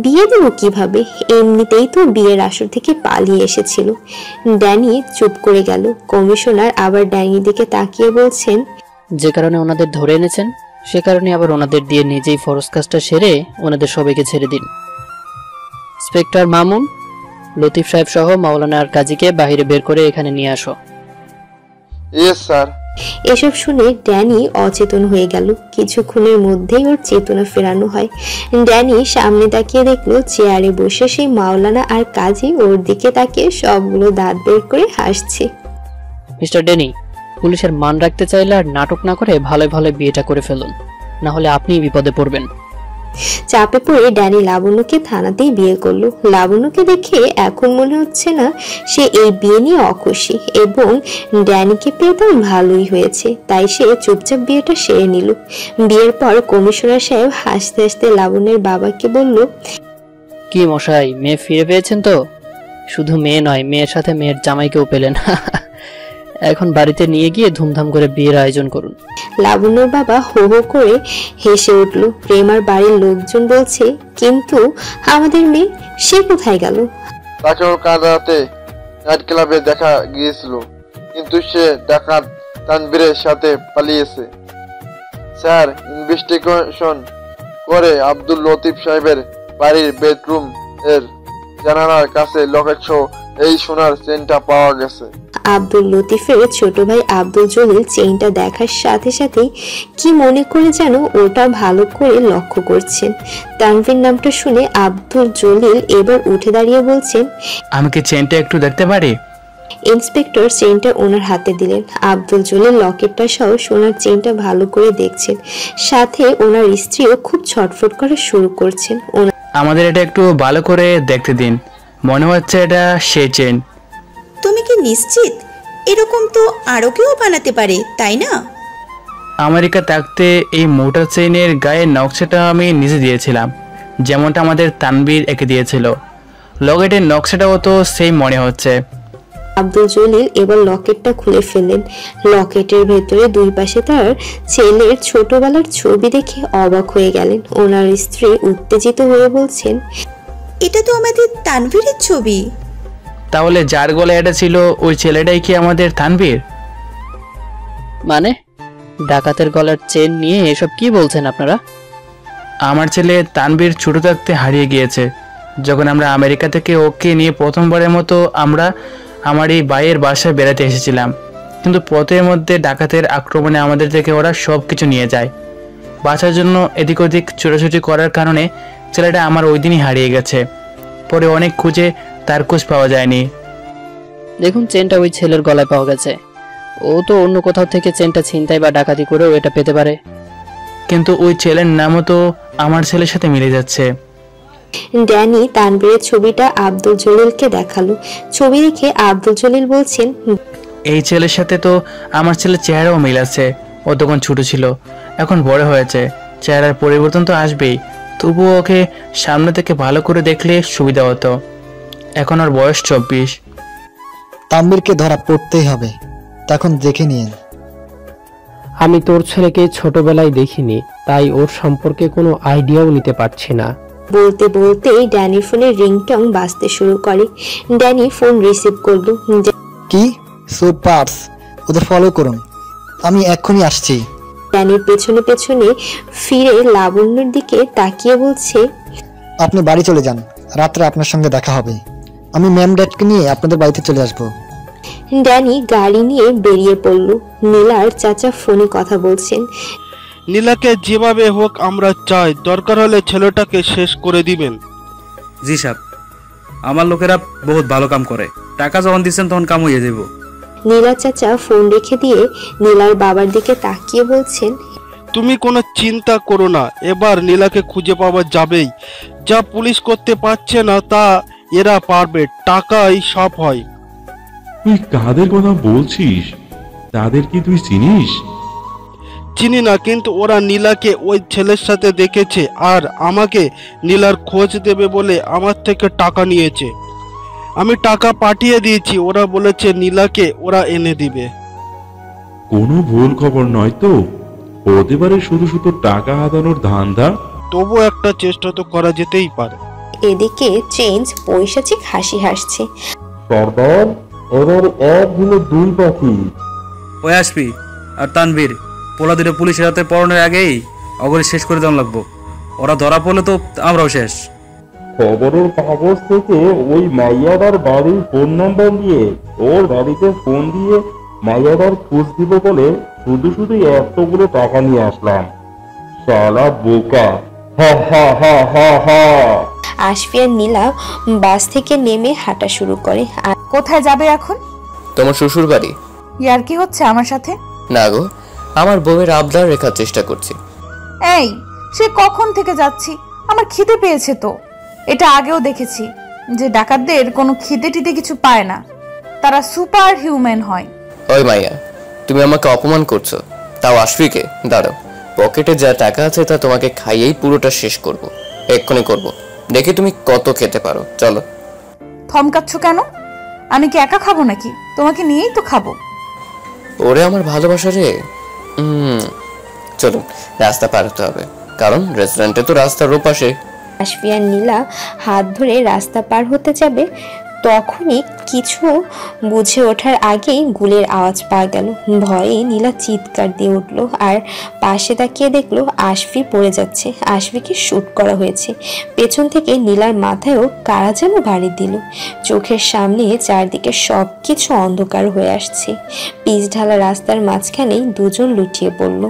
বিয়ে দেবো কিভাবে? এমনিতেই তো বিয়ের আসর থেকে পালিয়ে এসেছিল। ড্যানি চুপ করে গেল। কমিশনার আবার ড্যানির দিকে তাকিয়ে বলছেন, যে কারণে ওনাদের ধরে এনেছেন সে কারণে আবার ওনাদের দিয়ে নিজেই ফরজ কাজটা সেরে ওনাদের সবাইকে ছেড়ে দিন। ইন্সপেক্টর মামুন, লতিফ সাহেব সহ মাওলানা আর কাজীকে বাইরে বের করে এখানে নিয়ে আসো। Yes sir. এসব শুনে ড্যানি অচেতন হয়ে গেল। কিছুক্ষণের মধ্যেই ওর চেতনা ফেরানো হয়। ড্যানি সামনে তাকিয়ে দেখলো চেয়ারে বসে সেই মাওলানা আর কাজী ওর দিকে তাকিয়ে সবগুলো দাঁত বের করে হাসছে। মিস্টার ডেনি, পুলিশের মান রাখতে চাইলে আর নাটক না করে ভালো ভালো বিয়েটা করে ফেলুন, না হলে আপনিই বিপদে পড়বেন। চাপে পড়ে ড্যানি লাবণ্যকে থানাতেই বিয়ে করলো। লাবণ্যকে দেখে এখন মনে হচ্ছে না সে এই বিয়ে নিয়ে অখুশি, এবং ড্যানিকে পেয়ে তার ভালোই হয়েছে, তাই সে চুপচাপ বিয়েটা সেরে নিল। বিয়ের পর কমিশনার সাহেব হাসতে হাসতে লাবণ্যের বাবাকে বলল, কি মশাই, মেয়ে ফিরে পেয়েছেন তো? শুধু মেয়ে নয়, মেয়ের সাথে মেয়ের জামাইকেও পেলেন। এখন বাড়িতে নিয়ে গিয়ে ধুমধাম করে বিয়ের আয়োজন করুন। লাবণ্যর বাবা হো হো করে হেসে উঠল। প্রেমার বাড়ির লোকজন বলছে, কিন্তু আমাদের মেয়ে, সে কোথায় গেল? তাকে কাল রাতে নাইট ক্লাবে দেখা গিয়েছিল, কিন্তু সে ডাকাত তানবীরের সাথে পালিয়েছে। স্যার, ইনভেস্টিগেশন করে আব্দুল লতিফ সাহেবের বাড়ির বেডরুম এর জানালার কাছে লকেট সহ এই সোনার চেনটা পাওয়া গেছে। আব্দুল লতিফের ছোট ভাই আব্দুল জলিল চেইনটা দেখার সাথে সাথেই কি মনে করে যেন ওটা ভালো করে লক্ষ্য করছেন। তানভীর নামটা শুনে আব্দুল জলিল এবার উঠে দাঁড়িয়ে বলছেন, আমি কি চেনটা একটু দেখতে পারি? ইন্সপেক্টর চেইনটা ওনার হাতে দিলেন। আব্দুল জলিল লকেটটা সহ সোনার চেইনটা ভালো করে দেখছেন, সাথে ওনার স্ত্রীও খুব ছটফট করা শুরু করছেন। আমাদের এটা একটু ভালো করে দেখতে দিন, মনে হচ্ছে এটা সেই চেন। তুমি কি নিশ্চিত? এরকম তো আরো কেউ বানাতে পারে, তাই না? আমেরিকা থাকতে এই মোটা চেইনের গায়ে নকশাটা আমি নিজে দিয়েছিলাম, যেমনটা আমাদের তানবীর এঁকে দিয়েছিল। লকেটের নকশাটাও তো সেই মনে হচ্ছে। আব্দুল জলিল এবার লকেটটা খুলে ফেললেন। লকেটের ভেতরে দুই পাশে তার ছেলের ছোটবেলার ছবি দেখে অবাক হয়ে গেলেন। ওনার স্ত্রী উত্তেজিত হয়ে বলছেন, এটা তো আমাদের তানভীরের ছবি। তাহলে যার গলায় এটা ছিল ওই ছেলেটাই কি আমাদের তানভীর? মানে ডাকাতের গলার চেন নিয়ে এসব কি বলছেন আপনারা? আমার ছেলে তানভীর ছোট থাকতে হারিয়ে গিয়েছে। যখন আমরা আমেরিকা থেকে ওকে নিয়ে প্রথমবারের মতো আমরা আমার এই ভাইয়ের বাসায় বেড়াতে এসেছিলাম, কিন্তু পথের মধ্যে ডাকাতের আক্রমণে আমাদের থেকে ওরা সব কিছু নিয়ে যায়। বাঁচার জন্য এদিক ওদিক ছোটাছুটি করার কারণে ছেলেটা আমার ওই দিনই হারিয়ে গেছে। পরে অনেক খুঁজে তার খোঁজ পাওয়া যায়নি। দেখুন, চেনটা ওই ছেলের গলায় পাওয়া গেছে। ও তো অন্য কোথাও থেকে চেনটা ছিনতাই বা ডাকাতি করেও এটা পেতে পারে। কিন্তু ওই ছেলের নামও তো আমার ছেলের সাথে মিলে যাচ্ছে। ড্যানি তানভীরের ছবিটা আব্দুল জলিলকে দেখালো। ছবি দেখে আব্দুল জলিল বলছেন, এই ছেলের সাথে তো আমার ছেলের চেহারাও মিল আছে। ও তখন ছোট ছিল, এখন বড় হয়েছে, চেহারার পরিবর্তন তো আসবেই। তবুও ওকে সামনে থেকে ভালো করে দেখলে সুবিধা হতো। এখন ওর বয়স 24। তানভীরকে ধরা পড়তেই হবে, তখন দেখে নিন আমি তোর ছেলেকে ছোটবেলায় দেখিনি, তাই ওর সম্পর্কে কোনো আইডিয়াও নিতে পারছি না। বলতে বলতে ড্যানির ফোনে রিংটং বাজতে শুরু করে। ড্যানি ফোন রিসিভ করলো। কি সুপারস, ওদের ফলো করুন, আমি এক্ষুনি আসছি। ড্যানির পেছনে পেছনে ফিরে লাবণ্যর দিকে তাকিয়ে বলছে, আপনি বাড়ি চলে যান, রাত্রে আপনার সঙ্গে দেখা হবে। আমি ম্যাম ড্যাডকে নিয়ে আপনাদের বাড়িতে চলে আসবো। ড্যানি গাড়ি নিয়ে বেরিয়ে পড়ল। নীলার চাচা ফোনে কথা বলছেন। নীলাকে যেভাবে হোক আমরা চাই, দরকার হলে ছেলেটাকে শেষ করে দিবেন। জি সাহেব, আমার লোকেরা বহুত ভালো কাম করে, টাকা যখন দিচ্ছেন তখন কাম হয়ে যাব। নীলার চাচা ফোন রেখে দিয়ে নীলার বাবার দিকে তাকিয়ে বলছেন, তুমি কোনো চিন্তা করো না, এবার নীলাকে খুঁজে পাওয়া যাবেই। যা পুলিশ করতে পারছে না তা এরা পারবে, টাকাই সব হয়। তুই কাদের কথা বলছিস? তাদের কি তুই চিনিস? চিনি না, কিন্তু ওরা নীলাকে ওই ছেলের সাথে দেখেছে আর আমাকে নীলার খোঁজ দেবে বলে আমার থেকে টাকা নিয়েছে। আমি টাকা পাঠিয়ে দিয়েছি, ওরা বলেছে নীলাকে ওরা এনে দিবে। কোনো ভুল খবর নয় তো? হতে পারে শুধু শুধু টাকা হাতানোর ধান্দা। তবু একটা চেষ্টা তো করা যেতেই পারে। এদিকে চেঞ্জ পৈশাচিক হাসি হাসছে। সর্দার, এবার এক দিনে দুই পাখি। ওই আসবি আর তানভীর, পোলা দুটো পুলিশের হাতে পড়ানোর আগেই অগরে শেষ করে দেওয়া লাগবো। ওরা ধরা পড়লে তো আমরাও শেষ। খবরের কাগজ থেকে ওই মাইয়াদার বাড়ির ফোন নাম্বার নিয়ে ওর বাড়িতে ফোন দিয়ে মাইয়াদার খোঁজ দিব বলে শুধু শুধু এতগুলো টাকা নিয়ে আসলাম। শালা বোকা। হা হা হা হা হা। আশফি আর নীলা বাস থেকে নেমে হাঁটা শুরু করে। কোথায় যাবে এখন? তোমার শ্বশুর বাড়ি। ইয়ার কি হচ্ছে আমার সাথে? না গো, আমার বউয়ের আবদার রেখার চেষ্টা করছি। এই, সে কখন থেকে যাচ্ছি, আমার খিদে পেয়েছে তো। এটা আগেও দেখেছি যে ডাকাতদের কোনো খিদে টিদে কিছু পায় না, তারা সুপার হিউম্যান হয়। ওই মাইয়া, তুমি আমাকে অপমান করছো, তাও আশফিকে। দাঁড়াও, পকেটে যা টাকা আছে তা তোমাকে খাইয়েই পুরোটা শেষ করব। এক্ষুনি করব, দেখি তুমি কত খেতে পারো। চলো। থমকাচ্ছ কেন? আমি কি একা খাবো নাকি? তোমাকে নিয়েই তো খাবো। ওরে আমার ভালোবাসা রে। চলুন, রাস্তা পার হতে হবে, কারণ রেস্টুরেন্টে তো রাস্তার ওপাশে। আশফি আর নীলা হাত ধরে রাস্তা পার হতে যাবে, তখনই কিছু বুঝে ওঠার আগেই গুলির আওয়াজ পাওয়া গেল। ভয়ে নীলা চিৎকার দিয়ে উঠল আর পাশে তাকিয়ে দেখলো আশফি পড়ে যাচ্ছে। আশফিকে শুট করা হয়েছে। পেছন থেকে নীলার মাথায়ও কারা যেন বাড়ি দিল। চোখের সামনে চারদিকে সব কিছু অন্ধকার হয়ে আসছে। পিচ ঢালা রাস্তার মাঝখানেই দুজন লুটিয়ে পড়ল।